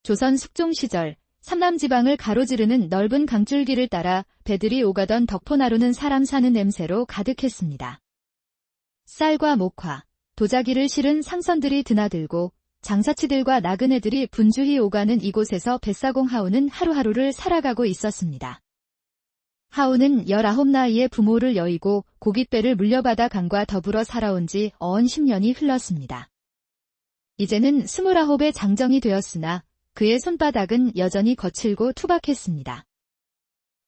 조선 숙종 시절 삼남지방을 가로지르는 넓은 강줄기를 따라 배들이 오가던 덕포나루는 사람 사는 냄새로 가득했습니다. 쌀과 목화, 도자기를 실은 상선들이 드나들고 장사치들과 나그네들이 분주히 오가는 이곳에서 뱃사공 하우는 하루하루를 살아가고 있었습니다. 하우는 19나이에 부모를 여의고 고깃배를 물려받아 강과 더불어 살아온 지 어언 10년이 흘렀습니다. 이제는 29의 장정이 되었으나 그의 손바닥은 여전히 거칠고 투박했습니다.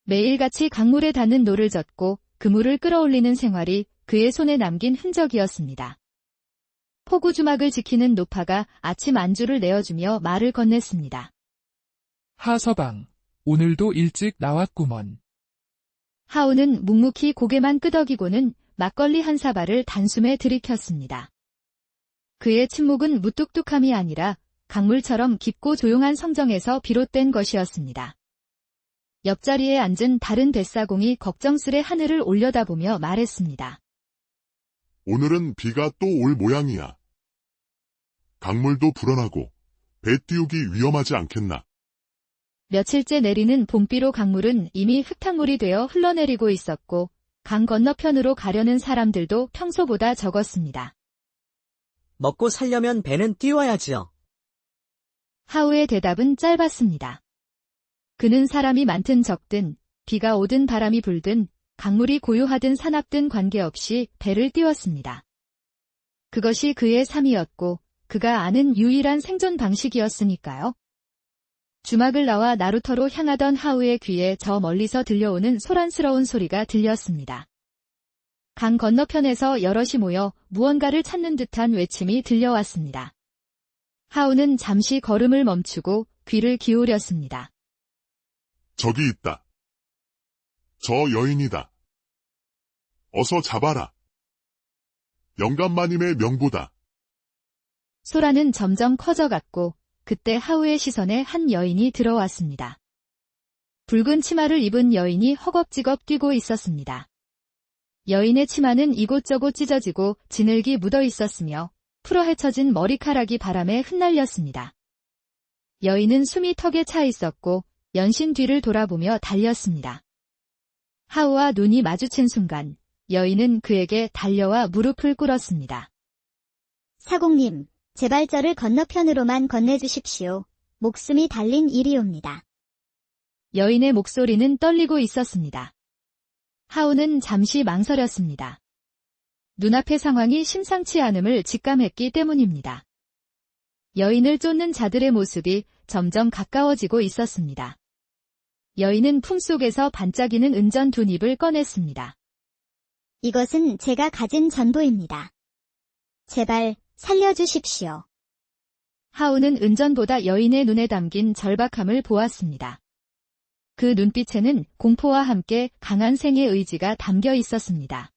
매일같이 강물에 닿는 노를 젓고 그물을 끌어올리는 생활이 그의 손에 남긴 흔적이었습니다. 포구주막을 지키는 노파가 아침 안주를 내어주며 말을 건넸습니다. 하서방, 오늘도 일찍 나왔구먼. 하우는 묵묵히 고개만 끄덕이고는 막걸리 한 사발을 단숨에 들이켰습니다. 그의 침묵은 무뚝뚝함이 아니라 강물처럼 깊고 조용한 성정에서 비롯된 것이었습니다. 옆자리에 앉은 다른 뱃사공이 걱정스레 하늘을 올려다보며 말했습니다. 오늘은 비가 또 올 모양이야. 강물도 불어나고 배 띄우기 위험하지 않겠나. 며칠째 내리는 봄비로 강물은 이미 흙탕물이 되어 흘러내리고 있었고 강 건너편으로 가려는 사람들도 평소보다 적었습니다. 먹고 살려면 배는 띄워야지요. 하우의 대답은 짧았습니다. 그는 사람이 많든 적든 비가 오든 바람이 불든 강물이 고요하든 사납든 관계없이 배를 띄웠습니다. 그것이 그의 삶이었고 그가 아는 유일한 생존 방식이었으니까요. 주막을 나와 나루터로 향하던 하우의 귀에 저 멀리서 들려오는 소란스러운 소리가 들렸습니다. 강 건너편에서 여럿이 모여 무언가를 찾는 듯한 외침이 들려왔습니다. 하우는 잠시 걸음을 멈추고 귀를 기울였습니다. 저기 있다. 저 여인이다. 어서 잡아라. 영감마님의 명보다. 소란은 점점 커져갔고 그때 하우의 시선에 한 여인이 들어왔습니다. 붉은 치마를 입은 여인이 허겁지겁 뛰고 있었습니다. 여인의 치마는 이곳저곳 찢어지고 진흙이 묻어 있었으며 풀어헤쳐진 머리카락이 바람에 흩날렸습니다. 여인은 숨이 턱에 차 있었고 연신 뒤를 돌아보며 달렸습니다. 하우와 눈이 마주친 순간 여인은 그에게 달려와 무릎을 꿇었습니다. 사공님, 제발 저를 건너편으로만 건네주십시오. 목숨이 달린 일이옵니다. 여인의 목소리는 떨리고 있었습니다. 하우는 잠시 망설였습니다. 눈앞의 상황이 심상치 않음을 직감했기 때문입니다. 여인을 쫓는 자들의 모습이 점점 가까워지고 있었습니다. 여인은 품속에서 반짝이는 은전 2닙을 꺼냈습니다. 이것은 제가 가진 전보입니다. 제발 살려주십시오. 하우는 은전보다 여인의 눈에 담긴 절박함을 보았습니다. 그 눈빛에는 공포와 함께 강한 생의 의지가 담겨 있었습니다.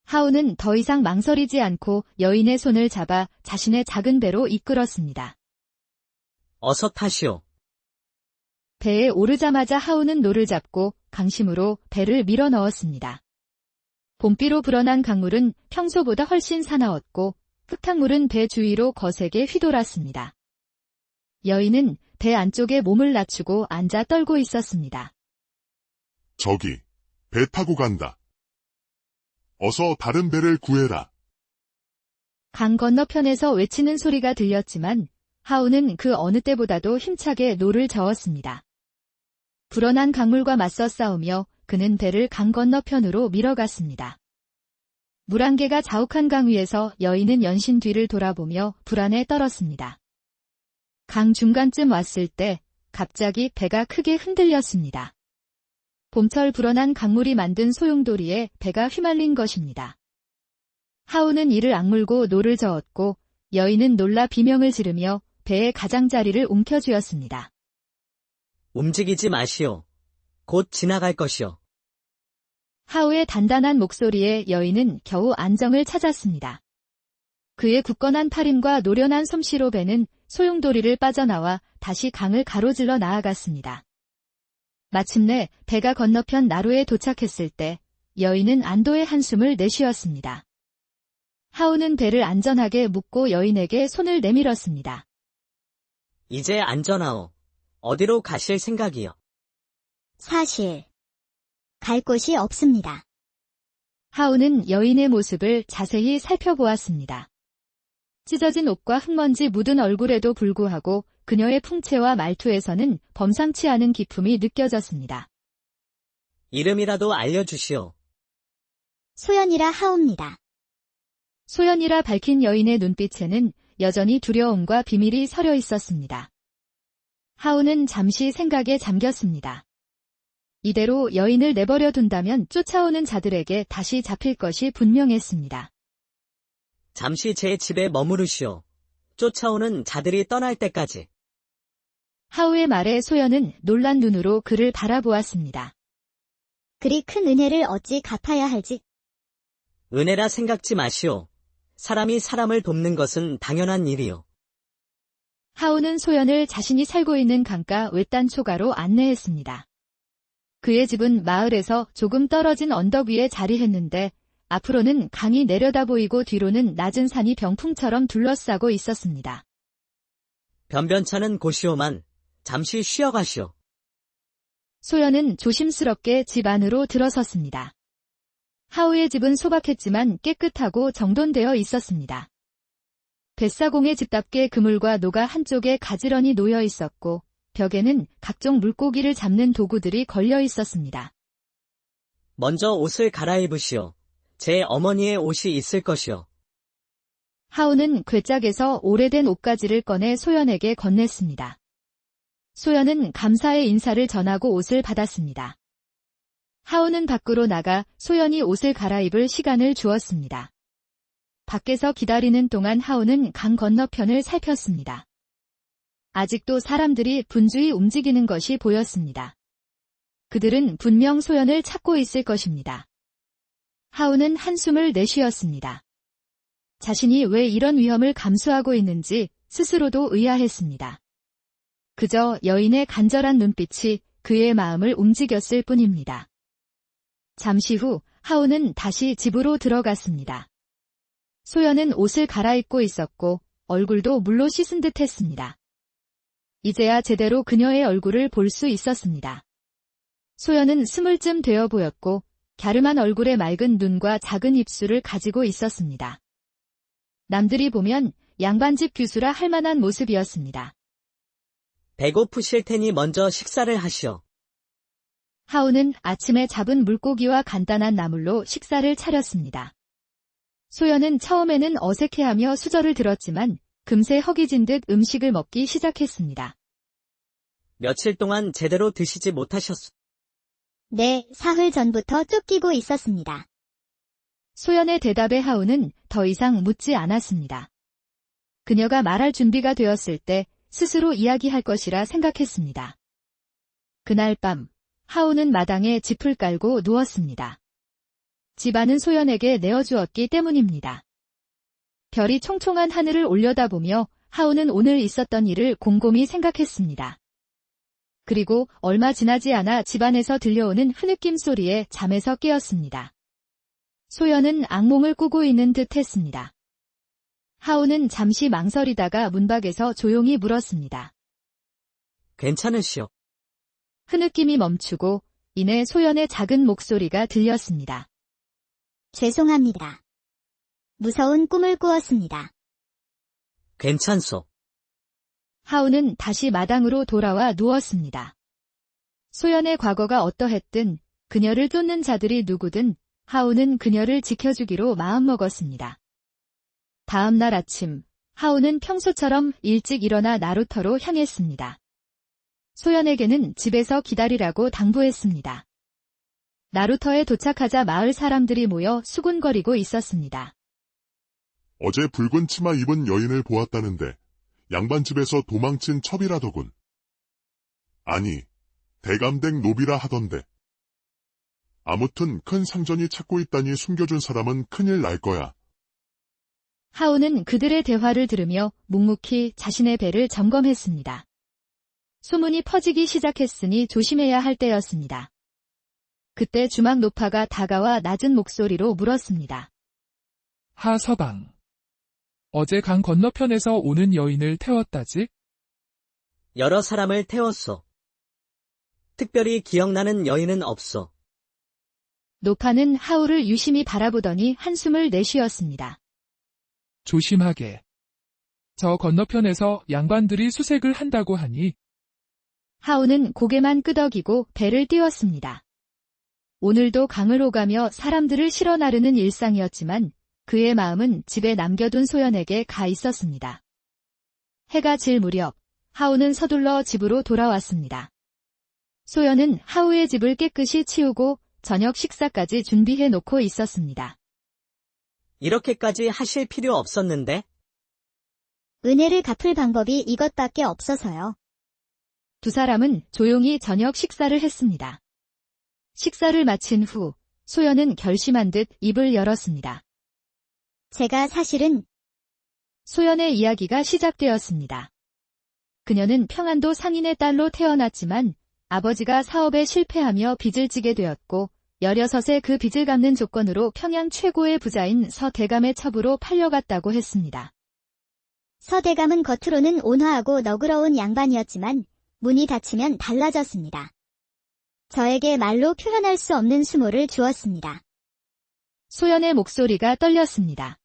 하우는 더 이상 망설이지 않고 여인의 손을 잡아 자신의 작은 배로 이끌었습니다. 어서 타시오. 배에 오르자마자 하우는 노를 잡고 강심으로 배를 밀어 넣었습니다. 봄비로 불어난 강물은 평소보다 훨씬 사나웠고 흙탕물은 배 주위로 거세게 휘돌았습니다. 여인은 배 안쪽에 몸을 낮추고 앉아 떨고 있었습니다. 저기, 배 타고 간다. 어서 다른 배를 구해라. 강 건너편에서 외치는 소리가 들렸지만 하우는 그 어느 때보다도 힘차게 노를 저었습니다. 불어난 강물과 맞서 싸우며 그는 배를 강 건너편으로 밀어갔습니다. 물안개가 자욱한 강 위에서 여인은 연신 뒤를 돌아보며 불안에 떨었습니다. 강 중간쯤 왔을 때 갑자기 배가 크게 흔들렸습니다. 봄철 불어난 강물이 만든 소용돌이에 배가 휘말린 것입니다. 하우는 이를 악물고 노를 저었고 여인은 놀라 비명을 지르며 배의 가장자리를 움켜쥐었습니다. 움직이지 마시오. 곧 지나갈 것이오. 하우의 단단한 목소리에 여인은 겨우 안정을 찾았습니다. 그의 굳건한 팔힘과 노련한 솜씨로 배는 소용돌이를 빠져나와 다시 강을 가로질러 나아갔습니다. 마침내 배가 건너편 나루에 도착했을 때 여인은 안도의 한숨을 내쉬었습니다. 하우는 배를 안전하게 묶고 여인에게 손을 내밀었습니다. 이제 안전하오. 어디로 가실 생각이요? 사실 갈 곳이 없습니다. 하우는 여인의 모습을 자세히 살펴보았습니다. 찢어진 옷과 흙먼지 묻은 얼굴에도 불구하고 그녀의 풍채와 말투에서는 범상치 않은 기품이 느껴졌습니다. 이름이라도 알려주시오. 소연이라 하옵니다. 소연이라 밝힌 여인의 눈빛에는 여전히 두려움과 비밀이 서려 있었습니다. 하우는 잠시 생각에 잠겼습니다. 이대로 여인을 내버려 둔다면 쫓아오는 자들에게 다시 잡힐 것이 분명했습니다. 잠시 제 집에 머무르시오. 쫓아오는 자들이 떠날 때까지. 하우의 말에 소연은 놀란 눈으로 그를 바라보았습니다. 그리 큰 은혜를 어찌 갚아야 할지. 은혜라 생각지 마시오. 사람이 사람을 돕는 것은 당연한 일이요. 하우는 소연을 자신이 살고 있는 강가 외딴 초가로 안내했습니다. 그의 집은 마을에서 조금 떨어진 언덕 위에 자리했는데 앞으로는 강이 내려다 보이고 뒤로는 낮은 산이 병풍처럼 둘러싸고 있었습니다. 변변찮은 곳이오만 잠시 쉬어가시오. 소연은 조심스럽게 집 안으로 들어섰습니다. 하우의 집은 소박했지만 깨끗하고 정돈되어 있었습니다. 뱃사공의 집답게 그물과 노가 한쪽에 가지런히 놓여 있었고 벽에는 각종 물고기를 잡는 도구들이 걸려 있었습니다. 먼저 옷을 갈아입으시오. 제 어머니의 옷이 있을 것이오. 하우는 괴짝에서 오래된 옷가지를 꺼내 소연에게 건넸습니다. 소연은 감사의 인사를 전하고 옷을 받았습니다. 하우는 밖으로 나가 소연이 옷을 갈아입을 시간을 주었습니다. 밖에서 기다리는 동안 하우는 강 건너편을 살폈습니다. 아직도 사람들이 분주히 움직이는 것이 보였습니다. 그들은 분명 소연을 찾고 있을 것입니다. 하우는 한숨을 내쉬었습니다. 자신이 왜 이런 위험을 감수하고 있는지 스스로도 의아했습니다. 그저 여인의 간절한 눈빛이 그의 마음을 움직였을 뿐입니다. 잠시 후 하우는 다시 집으로 들어갔습니다. 소연은 옷을 갈아입고 있었고 얼굴도 물로 씻은 듯 했습니다. 이제야 제대로 그녀의 얼굴을 볼 수 있었습니다. 소연은 스물쯤 되어 보였고 갸름한 얼굴에 맑은 눈과 작은 입술을 가지고 있었습니다. 남들이 보면 양반집 규수라 할 만한 모습이었습니다. 배고프실 테니 먼저 식사를 하시오. 하우는 아침에 잡은 물고기와 간단한 나물로 식사를 차렸습니다. 소연은 처음에는 어색해하며 수저를 들었지만 금세 허기진 듯 음식을 먹기 시작했습니다. 며칠 동안 제대로 드시지 못하셨소. 네, 사흘 전부터 쫓기고 있었습니다. 소연의 대답에 하우는 더 이상 묻지 않았습니다. 그녀가 말할 준비가 되었을 때 스스로 이야기할 것이라 생각했습니다. 그날 밤, 하우는 마당에 짚을 깔고 누웠습니다. 집안은 소연에게 내어주었기 때문입니다. 별이 총총한 하늘을 올려다보며 하우는 오늘 있었던 일을 곰곰이 생각했습니다. 그리고 얼마 지나지 않아 집안에서 들려오는 흐느낌 소리에 잠에서 깨었습니다. 소연은 악몽을 꾸고 있는 듯 했습니다. 하우는 잠시 망설이다가 문밖에서 조용히 물었습니다. 괜찮으시오. 흐느낌이 멈추고 이내 소연의 작은 목소리가 들렸습니다. 죄송합니다. 무서운 꿈을 꾸었습니다. 괜찮소. 하우는 다시 마당으로 돌아와 누웠습니다. 소연의 과거가 어떠했든 그녀를 쫓는 자들이 누구든 하우는 그녀를 지켜주기로 마음먹었습니다. 다음 날 아침, 하우는 평소처럼 일찍 일어나 나루터로 향했습니다. 소연에게는 집에서 기다리라고 당부했습니다. 나루터에 도착하자 마을 사람들이 모여 수군거리고 있었습니다. 어제 붉은 치마 입은 여인을 보았다는데 양반집에서 도망친 첩이라더군. 아니, 대감댁 노비라 하던데. 아무튼 큰 상전이 찾고 있다니 숨겨준 사람은 큰일 날 거야. 하우는 그들의 대화를 들으며 묵묵히 자신의 배를 점검했습니다. 소문이 퍼지기 시작했으니 조심해야 할 때였습니다. 그때 주막 노파가 다가와 낮은 목소리로 물었습니다. 하서방. 어제 강 건너편에서 오는 여인을 태웠다지? 여러 사람을 태웠소. 특별히 기억나는 여인은 없소. 노파는 하울을 유심히 바라보더니 한숨을 내쉬었습니다. 조심하게. 저 건너편에서 양반들이 수색을 한다고 하니 하울은 고개만 끄덕이고 배를 띄웠습니다. 오늘도 강을 오가며 사람들을 실어 나르는 일상이었지만 그의 마음은 집에 남겨둔 소연에게 가 있었습니다. 해가 질 무렵 하우는 서둘러 집으로 돌아왔습니다. 소연은 하우의 집을 깨끗이 치우고 저녁 식사까지 준비해 놓고 있었습니다. 이렇게까지 하실 필요 없었는데? 은혜를 갚을 방법이 이것밖에 없어서요. 두 사람은 조용히 저녁 식사를 했습니다. 식사를 마친 후 소연은 결심한 듯 입을 열었습니다. 제가 사실은 소연의 이야기가 시작되었습니다. 그녀는 평안도 상인의 딸로 태어났지만 아버지가 사업에 실패하며 빚을 지게 되었고 16에 그 빚을 갚는 조건으로 평양 최고의 부자인 서대감의 첩으로 팔려갔다고 했습니다. 서대감은 겉으로는 온화하고 너그러운 양반이었지만 문이 닫히면 달라졌습니다. 저에게 말로 표현할 수 없는 수모를 주었습니다. 소연의 목소리가 떨렸습니다.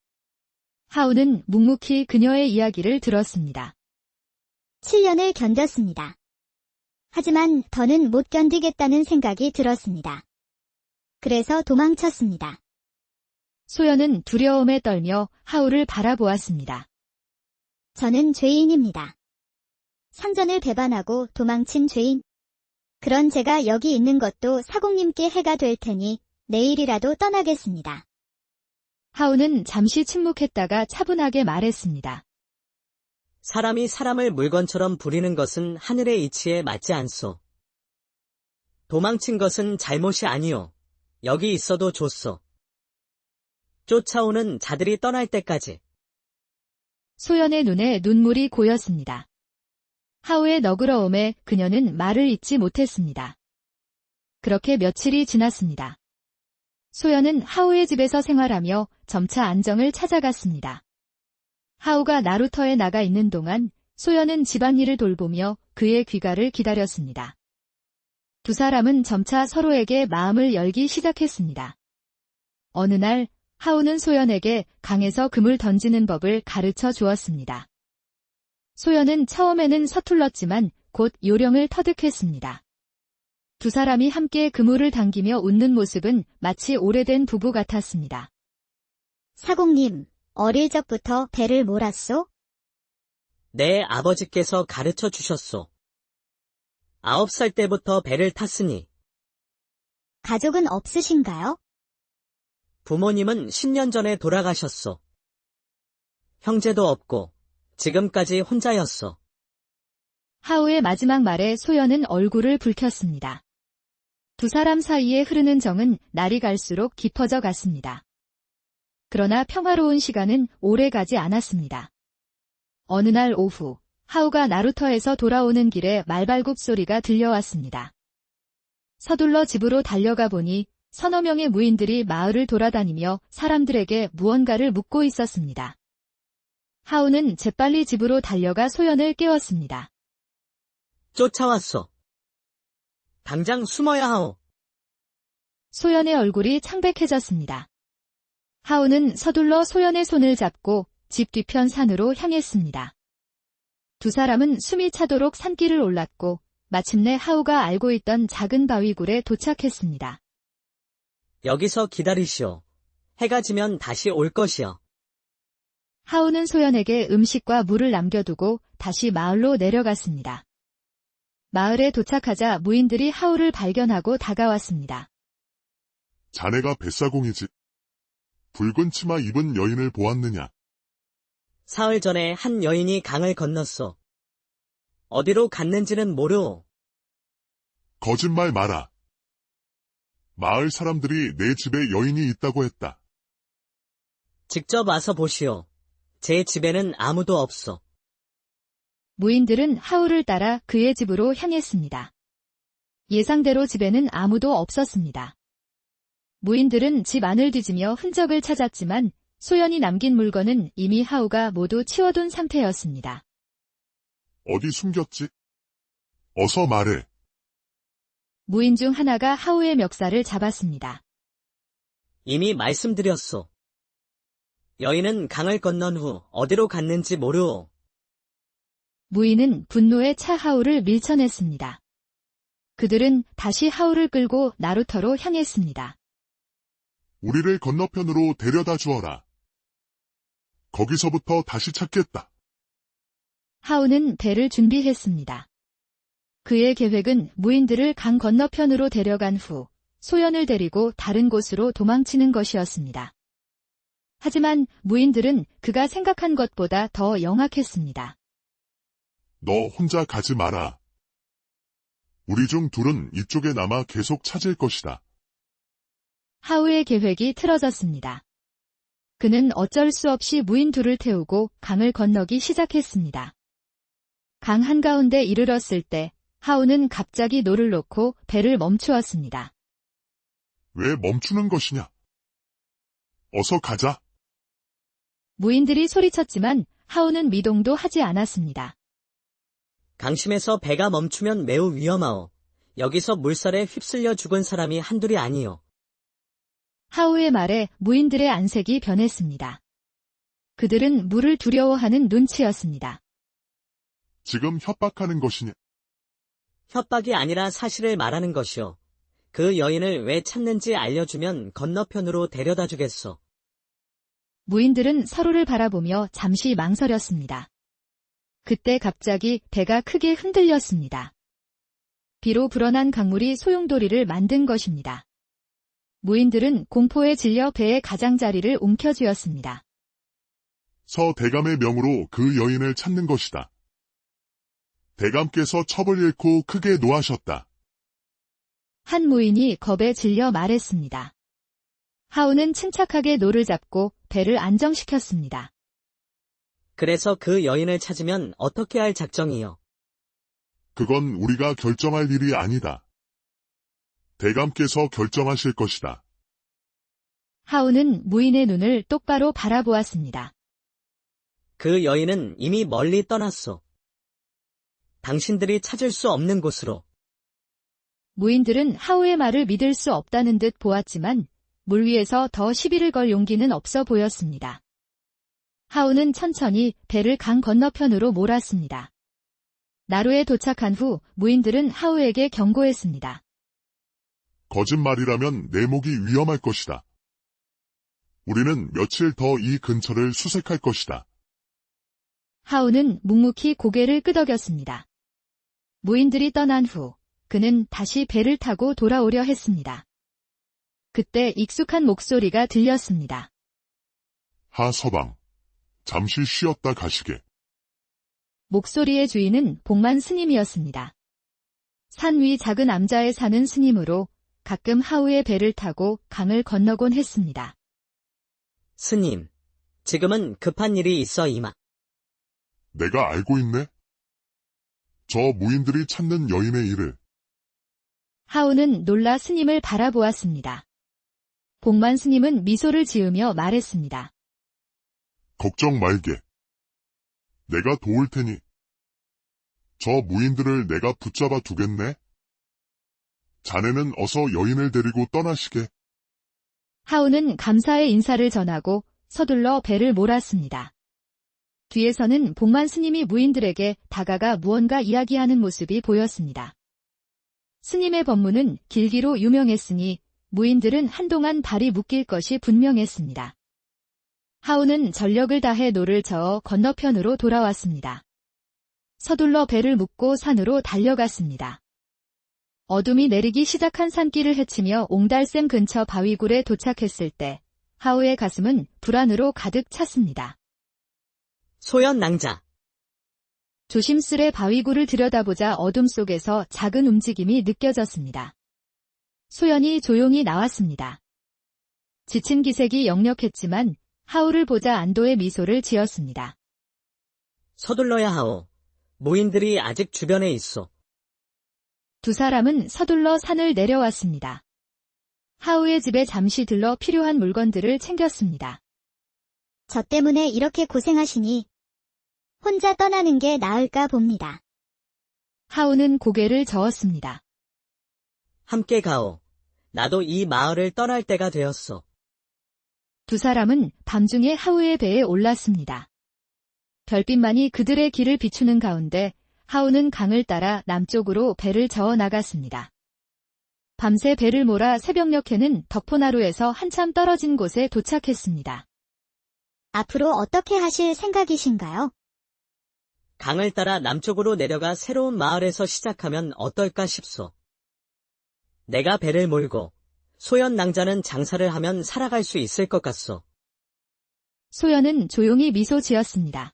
하우는 묵묵히 그녀의 이야기를 들었습니다. 7년을 견뎠습니다. 하지만 더는 못 견디겠다는 생각이 들었습니다. 그래서 도망쳤습니다. 소연은 두려움에 떨며 하우를 바라보았습니다. 저는 죄인입니다. 상전을 배반하고 도망친 죄인. 그런 제가 여기 있는 것도 사공님께 해가 될 테니 내일이라도 떠나겠습니다. 하우는 잠시 침묵했다가 차분하게 말했습니다. 사람이 사람을 물건처럼 부리는 것은 하늘의 이치에 맞지 않소. 도망친 것은 잘못이 아니오. 여기 있어도 좋소. 쫓아오는 자들이 떠날 때까지. 소연의 눈에 눈물이 고였습니다. 하우의 너그러움에 그녀는 말을 잇지 못했습니다. 그렇게 며칠이 지났습니다. 소연은 하우의 집에서 생활하며 점차 안정을 찾아갔습니다. 하우가 나루터에 나가 있는 동안 소연은 집안일을 돌보며 그의 귀가를 기다렸습니다. 두 사람은 점차 서로에게 마음을 열기 시작했습니다. 어느 날 하우는 소연에게 강에서 금을 던지는 법을 가르쳐 주었습니다. 소연은 처음에는 서툴렀지만 곧 요령을 터득했습니다. 두 사람이 함께 그물을 당기며 웃는 모습은 마치 오래된 부부 같았습니다. 사공님, 어릴 적부터 배를 몰았소? 내 아버지께서 가르쳐 주셨소. 9살 때부터 배를 탔으니. 가족은 없으신가요? 부모님은 10년 전에 돌아가셨소. 형제도 없고 지금까지 혼자였소. 하우의 마지막 말에 소연은 얼굴을 붉혔습니다. 두 사람 사이에 흐르는 정은 날이 갈수록 깊어져 갔습니다. 그러나 평화로운 시간은 오래 가지 않았습니다. 어느 날 오후, 하우가 나루터에서 돌아오는 길에 말발굽 소리가 들려왔습니다. 서둘러 집으로 달려가 보니 서너 명의 무인들이 마을을 돌아다니며 사람들에게 무언가를 묻고 있었습니다. 하우는 재빨리 집으로 달려가 소연을 깨웠습니다. 쫓아왔소. 당장 숨어야 하오. 소연의 얼굴이 창백해졌습니다. 하우는 서둘러 소연의 손을 잡고 집 뒤편 산으로 향했습니다. 두 사람은 숨이 차도록 산길을 올랐고 마침내 하우가 알고 있던 작은 바위굴에 도착했습니다. 여기서 기다리시오. 해가 지면 다시 올 것이요. 하우는 소연에게 음식과 물을 남겨두고 다시 마을로 내려갔습니다. 마을에 도착하자 무인들이 하우를 발견하고 다가왔습니다. 자네가 뱃사공이지. 붉은 치마 입은 여인을 보았느냐? 사흘 전에 한 여인이 강을 건넜소. 어디로 갔는지는 모르오. 거짓말 마라. 마을 사람들이 내 집에 여인이 있다고 했다. 직접 와서 보시오. 제 집에는 아무도 없소. 무인들은 하우를 따라 그의 집으로 향했습니다. 예상대로 집에는 아무도 없었습니다. 무인들은 집 안을 뒤지며 흔적을 찾았지만 소연이 남긴 물건은 이미 하우가 모두 치워둔 상태였습니다. 어디 숨겼지? 어서 말해. 무인 중 하나가 하우의 멱살을 잡았습니다. 이미 말씀드렸소. 여인은 강을 건넌 후 어디로 갔는지 모르오. 무인은 분노에 차 하우를 밀쳐냈습니다. 그들은 다시 하우를 끌고 나루터로 향했습니다. 우리를 건너편으로 데려다 주어라. 거기서부터 다시 찾겠다. 하우는 배를 준비했습니다. 그의 계획은 무인들을 강 건너편으로 데려간 후 소연을 데리고 다른 곳으로 도망치는 것이었습니다. 하지만 무인들은 그가 생각한 것보다 더 영악했습니다. 너 혼자 가지 마라. 우리 중 둘은 이쪽에 남아 계속 찾을 것이다. 하우의 계획이 틀어졌습니다. 그는 어쩔 수 없이 무인 둘을 태우고 강을 건너기 시작했습니다. 강 한가운데 이르렀을 때 하우는 갑자기 노를 놓고 배를 멈추었습니다. 왜 멈추는 것이냐? 어서 가자. 무인들이 소리쳤지만 하우는 미동도 하지 않았습니다. 강심에서 배가 멈추면 매우 위험하오. 여기서 물살에 휩쓸려 죽은 사람이 한둘이 아니오. 하우의 말에 무인들의 안색이 변했습니다. 그들은 물을 두려워하는 눈치였습니다. 지금 협박하는 것이냐? 협박이 아니라 사실을 말하는 것이오. 그 여인을 왜 찾는지 알려주면 건너편으로 데려다 주겠소. 무인들은 서로를 바라보며 잠시 망설였습니다. 그때 갑자기 배가 크게 흔들렸습니다. 비로 불어난 강물이 소용돌이를 만든 것입니다. 무인들은 공포에 질려 배의 가장자리를 움켜쥐었습니다. 서대감의 명으로 그 여인을 찾는 것이다. 대감께서 첩을 잃고 크게 노하셨다. 한 무인이 겁에 질려 말했습니다. 하우는 침착하게 노를 잡고 배를 안정시켰습니다. 그래서 그 여인을 찾으면 어떻게 할 작정이요? 그건 우리가 결정할 일이 아니다. 대감께서 결정하실 것이다. 하우는 무인의 눈을 똑바로 바라보았습니다. 그 여인은 이미 멀리 떠났소. 당신들이 찾을 수 없는 곳으로. 무인들은 하우의 말을 믿을 수 없다는 듯 보았지만 물 위에서 더 시비를 걸 용기는 없어 보였습니다. 하우는 천천히 배를 강 건너편으로 몰았습니다. 나루에 도착한 후 무인들은 하우에게 경고했습니다. 거짓말이라면 내 목이 위험할 것이다. 우리는 며칠 더 이 근처를 수색할 것이다. 하우는 묵묵히 고개를 끄덕였습니다. 무인들이 떠난 후 그는 다시 배를 타고 돌아오려 했습니다. 그때 익숙한 목소리가 들렸습니다. 하서방, 잠시 쉬었다 가시게. 목소리의 주인은 복만 스님이었습니다. 산 위 작은 암자에 사는 스님으로 가끔 하우의 배를 타고 강을 건너곤 했습니다. 스님, 지금은 급한 일이 있어 이마. 내가 알고 있네? 저 무인들이 찾는 여인의 일을. 하우는 놀라 스님을 바라보았습니다. 복만 스님은 미소를 지으며 말했습니다. 걱정 말게. 내가 도울 테니. 저 무인들을 내가 붙잡아 두겠네? 자네는 어서 여인을 데리고 떠나시게. 하우는 감사의 인사를 전하고 서둘러 배를 몰았습니다. 뒤에서는 복만 스님이 무인들에게 다가가 무언가 이야기하는 모습이 보였습니다. 스님의 법문은 길기로 유명했으니 무인들은 한동안 발이 묶일 것이 분명했습니다. 하우는 전력을 다해 노를 저어 건너편으로 돌아왔습니다. 서둘러 배를 묶고 산으로 달려갔습니다. 어둠이 내리기 시작한 산길을 헤치며 옹달샘 근처 바위굴에 도착했을 때 하우의 가슴은 불안으로 가득 찼습니다. 소연 낭자. 조심스레 바위굴을 들여다보자 어둠 속에서 작은 움직임이 느껴졌습니다. 소연이 조용히 나왔습니다. 지친 기색이 역력했지만 하우를 보자 안도의 미소를 지었습니다. 서둘러야 하오. 무인들이 아직 주변에 있어. 두 사람은 서둘러 산을 내려왔습니다. 하우의 집에 잠시 들러 필요한 물건들을 챙겼습니다. 저 때문에 이렇게 고생하시니 혼자 떠나는 게 나을까 봅니다. 하우는 고개를 저었습니다. 함께 가오. 나도 이 마을을 떠날 때가 되었소. 두 사람은 밤중에 하우의 배에 올랐습니다. 별빛만이 그들의 길을 비추는 가운데 하우는 강을 따라 남쪽으로 배를 저어 나갔습니다. 밤새 배를 몰아 새벽녘에는 덕포나루에서 한참 떨어진 곳에 도착했습니다. 앞으로 어떻게 하실 생각이신가요? 강을 따라 남쪽으로 내려가 새로운 마을에서 시작하면 어떨까 싶소. 내가 배를 몰고 소연 낭자는 장사를 하면 살아갈 수 있을 것 같소. 소연은 조용히 미소 지었습니다.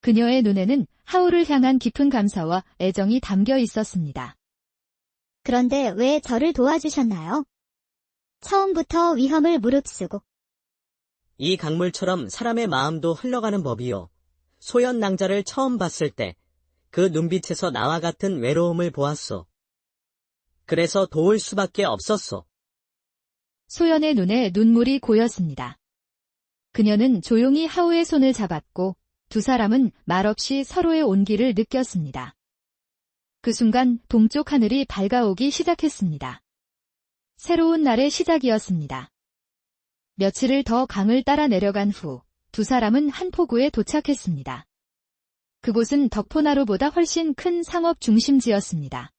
그녀의 눈에는 하우를 향한 깊은 감사와 애정이 담겨 있었습니다. 그런데 왜 저를 도와주셨나요? 처음부터 위험을 무릅쓰고 이 강물처럼 사람의 마음도 흘러가는 법이요. 소연 낭자를 처음 봤을 때 그 눈빛에서 나와 같은 외로움을 보았소. 그래서 도울 수밖에 없었소. 소연의 눈에 눈물이 고였습니다. 그녀는 조용히 하우의 손을 잡았고 두 사람은 말없이 서로의 온기를 느꼈습니다. 그 순간 동쪽 하늘이 밝아오기 시작했습니다. 새로운 날의 시작이었습니다. 며칠을 더 강을 따라 내려간 후 두 사람은 한 포구에 도착했습니다. 그곳은 덕포나루보다 훨씬 큰 상업 중심지였습니다.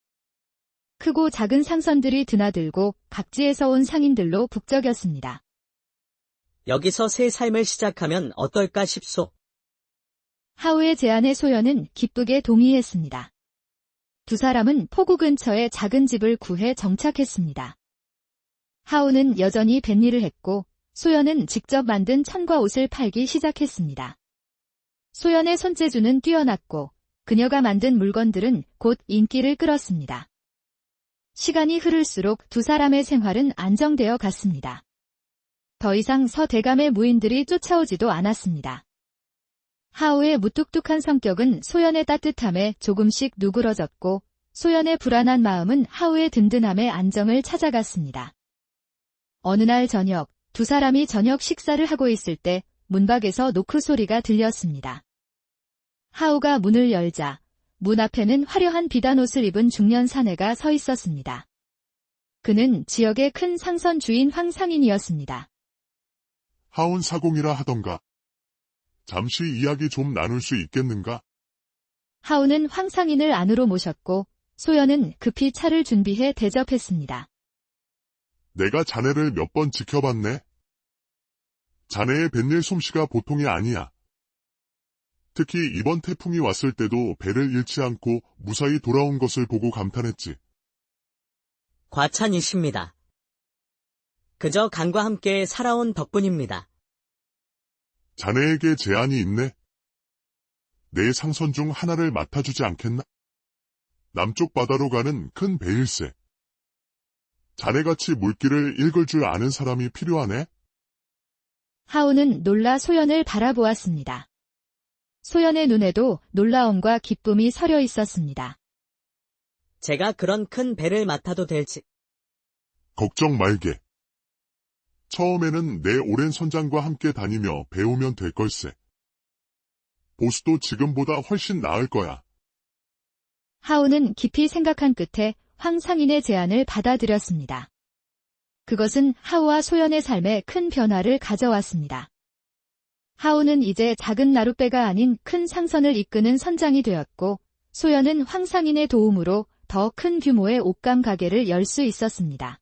크고 작은 상선들이 드나들고 각지에서 온 상인들로 북적였습니다. 여기서 새 삶을 시작하면 어떨까 싶소. 하우의 제안에 소연은 기쁘게 동의했습니다. 두 사람은 포구 근처에 작은 집을 구해 정착했습니다. 하우는 여전히 뱃일을 했고 소연은 직접 만든 천과 옷을 팔기 시작했습니다. 소연의 손재주는 뛰어났고 그녀가 만든 물건들은 곧 인기를 끌었습니다. 시간이 흐를수록 두 사람의 생활은 안정되어 갔습니다. 더 이상 서대감의 무인들이 쫓아오지도 않았습니다. 하우의 무뚝뚝한 성격은 소연의 따뜻함에 조금씩 누그러졌고 소연의 불안한 마음은 하우의 든든함에 안정을 찾아갔습니다. 어느 날 저녁, 두 사람이 저녁 식사를 하고 있을 때 문밖에서 노크 소리가 들렸습니다. 하우가 문을 열자 문 앞에는 화려한 비단옷을 입은 중년 사내가 서 있었습니다. 그는 지역의 큰 상선 주인 황상인이었습니다. 하운 사공이라 하던가. 잠시 이야기 좀 나눌 수 있겠는가? 하우는 황상인을 안으로 모셨고 소연은 급히 차를 준비해 대접했습니다. 내가 자네를 몇 번 지켜봤네. 자네의 뱃일 솜씨가 보통이 아니야. 특히 이번 태풍이 왔을 때도 배를 잃지 않고 무사히 돌아온 것을 보고 감탄했지. 과찬이십니다. 그저 강과 함께 살아온 덕분입니다. 자네에게 제안이 있네. 내 상선 중 하나를 맡아주지 않겠나? 남쪽 바다로 가는 큰 배일세. 자네같이 물길을 읽을 줄 아는 사람이 필요하네. 하우는 놀라 소연을 바라보았습니다. 소연의 눈에도 놀라움과 기쁨이 서려 있었습니다. 제가 그런 큰 배를 맡아도 될지. 걱정 말게. 처음에는 내 오랜 선장과 함께 다니며 배우면 될 걸세. 보수도 지금보다 훨씬 나을 거야. 하우는 깊이 생각한 끝에 황상인의 제안을 받아들였습니다. 그것은 하우와 소연의 삶에 큰 변화를 가져왔습니다. 하우는 이제 작은 나룻배가 아닌 큰 상선을 이끄는 선장이 되었고, 소연은 황상인의 도움으로 더 큰 규모의 옷감 가게를 열 수 있었습니다.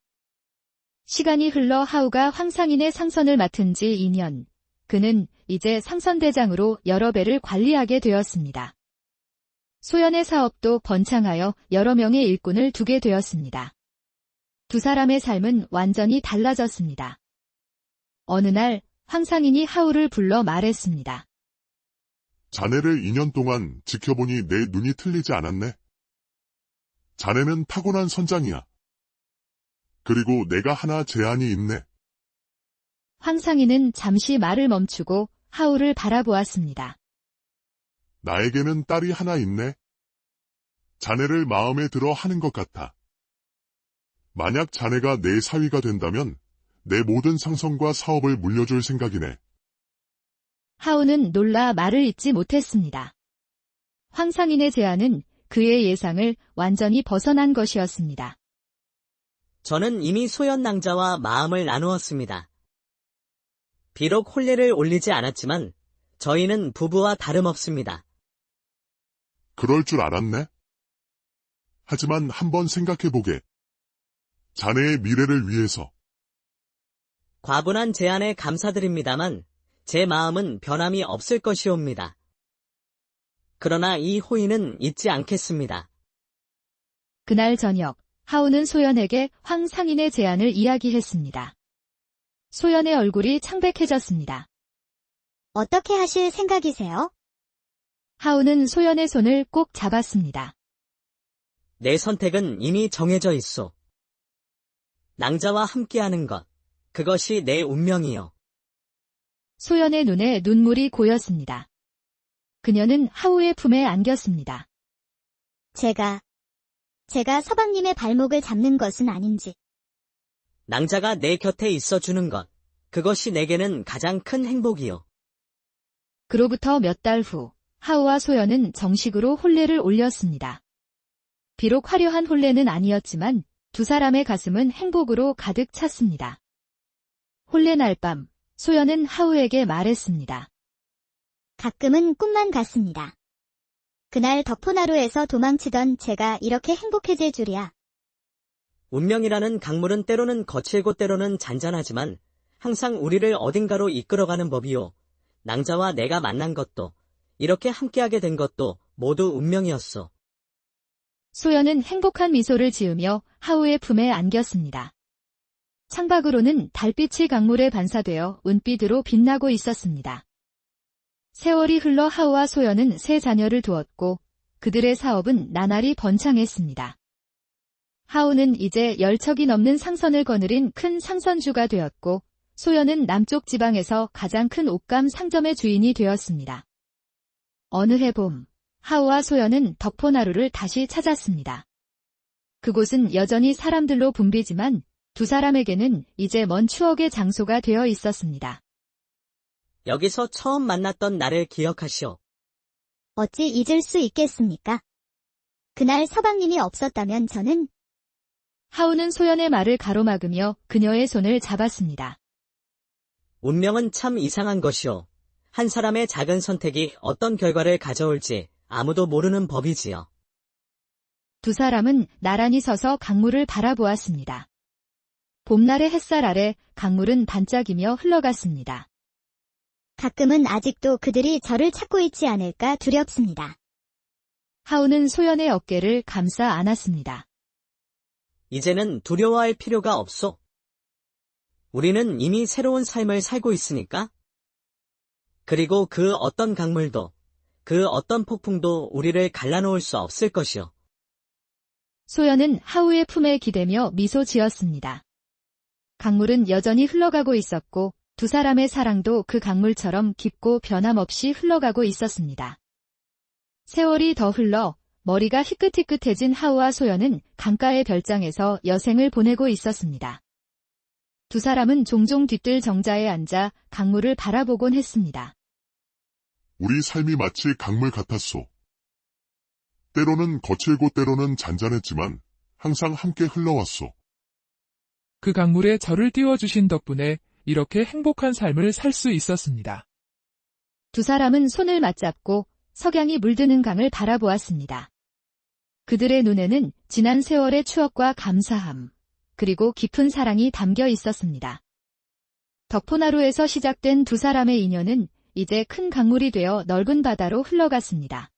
시간이 흘러 하우가 황상인의 상선을 맡은 지 2년, 그는 이제 상선대장으로 여러 배를 관리하게 되었습니다. 소연의 사업도 번창하여 여러 명의 일꾼을 두게 되었습니다. 두 사람의 삶은 완전히 달라졌습니다. 어느 날 황상인이 하우를 불러 말했습니다. 자네를 2년 동안 지켜보니 내 눈이 틀리지 않았네. 자네는 타고난 선장이야. 그리고 내가 하나 제안이 있네. 황상인은 잠시 말을 멈추고 하우를 바라보았습니다. 나에게는 딸이 하나 있네. 자네를 마음에 들어 하는 것 같아. 만약 자네가 내 사위가 된다면 내 모든 상선과 사업을 물려줄 생각이네. 하우는 놀라 말을 잇지 못했습니다. 황상인의 제안은 그의 예상을 완전히 벗어난 것이었습니다. 저는 이미 소연 낭자와 마음을 나누었습니다. 비록 혼례를 올리지 않았지만 저희는 부부와 다름없습니다. 그럴 줄 알았네. 하지만 한번 생각해보게. 자네의 미래를 위해서. 과분한 제안에 감사드립니다만 제 마음은 변함이 없을 것이옵니다. 그러나 이 호의는 잊지 않겠습니다. 그날 저녁, 하우는 소연에게 황 상인의 제안을 이야기했습니다. 소연의 얼굴이 창백해졌습니다. 어떻게 하실 생각이세요? 하우는 소연의 손을 꼭 잡았습니다. 내 선택은 이미 정해져 있소. 낭자와 함께하는 것, 그것이 내 운명이요. 소연의 눈에 눈물이 고였습니다. 그녀는 하우의 품에 안겼습니다. 제가 서방님의 발목을 잡는 것은 아닌지. 낭자가 내 곁에 있어주는 것, 그것이 내게는 가장 큰 행복이요. 그로부터 몇 달 후, 하우와 소연은 정식으로 혼례를 올렸습니다. 비록 화려한 혼례는 아니었지만 두 사람의 가슴은 행복으로 가득 찼습니다. 혼례 날 밤, 소연은 하우에게 말했습니다. 가끔은 꿈만 같습니다. 그날 덕포나루에서 도망치던 제가 이렇게 행복해질 줄이야. 운명이라는 강물은 때로는 거칠고 때로는 잔잔하지만 항상 우리를 어딘가로 이끌어가는 법이요. 낭자와 내가 만난 것도, 이렇게 함께하게 된 것도 모두 운명이었소. 소연은 행복한 미소를 지으며 하우의 품에 안겼습니다. 창밖으로는 달빛이 강물에 반사되어 은빛으로 빛나고 있었습니다. 세월이 흘러 하우와 소연은 세 자녀를 두었고 그들의 사업은 나날이 번창했습니다. 하우는 이제 10척이 넘는 상선을 거느린 큰 상선주가 되었고 소연은 남쪽 지방에서 가장 큰 옷감 상점의 주인이 되었습니다. 어느 해 봄, 하우와 소연은 덕포나루를 다시 찾았습니다. 그곳은 여전히 사람들로 붐비지만 두 사람에게는 이제 먼 추억의 장소가 되어 있었습니다. 여기서 처음 만났던 나를 기억하시오. 어찌 잊을 수 있겠습니까? 그날 서방님이 없었다면 저는 하우는 소연의 말을 가로막으며 그녀의 손을 잡았습니다. 운명은 참 이상한 것이오. 한 사람의 작은 선택이 어떤 결과를 가져올지 아무도 모르는 법이지요. 두 사람은 나란히 서서 강물을 바라보았습니다. 봄날의 햇살 아래 강물은 반짝이며 흘러갔습니다. 가끔은 아직도 그들이 저를 찾고 있지 않을까 두렵습니다. 하우는 소연의 어깨를 감싸 안았습니다. 이제는 두려워할 필요가 없소. 우리는 이미 새로운 삶을 살고 있으니까. 그리고 그 어떤 강물도, 그 어떤 폭풍도 우리를 갈라놓을 수 없을 것이오. 소연은 하우의 품에 기대며 미소 지었습니다. 강물은 여전히 흘러가고 있었고 두 사람의 사랑도 그 강물처럼 깊고 변함없이 흘러가고 있었습니다. 세월이 더 흘러 머리가 희끗희끗해진 하우와 소연은 강가의 별장에서 여생을 보내고 있었습니다. 두 사람은 종종 뒤뜰 정자에 앉아 강물을 바라보곤 했습니다. 우리 삶이 마치 강물 같았소. 때로는 거칠고 때로는 잔잔했지만 항상 함께 흘러왔소. 그 강물에 저를 띄워주신 덕분에 이렇게 행복한 삶을 살 수 있었습니다. 두 사람은 손을 맞잡고 석양이 물드는 강을 바라보았습니다. 그들의 눈에는 지난 세월의 추억과 감사함, 그리고 깊은 사랑이 담겨 있었습니다. 덕포나루에서 시작된 두 사람의 인연은 이제 큰 강물이 되어 넓은 바다로 흘러갔습니다.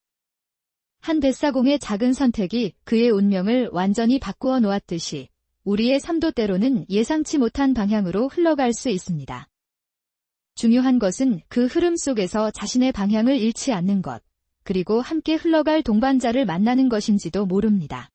한 뱃사공의 작은 선택이 그의 운명을 완전히 바꾸어 놓았듯이 우리의 삶도 때로는 예상치 못한 방향으로 흘러갈 수 있습니다. 중요한 것은 그 흐름 속에서 자신의 방향을 잃지 않는 것, 그리고 함께 흘러갈 동반자를 만나는 것인지도 모릅니다.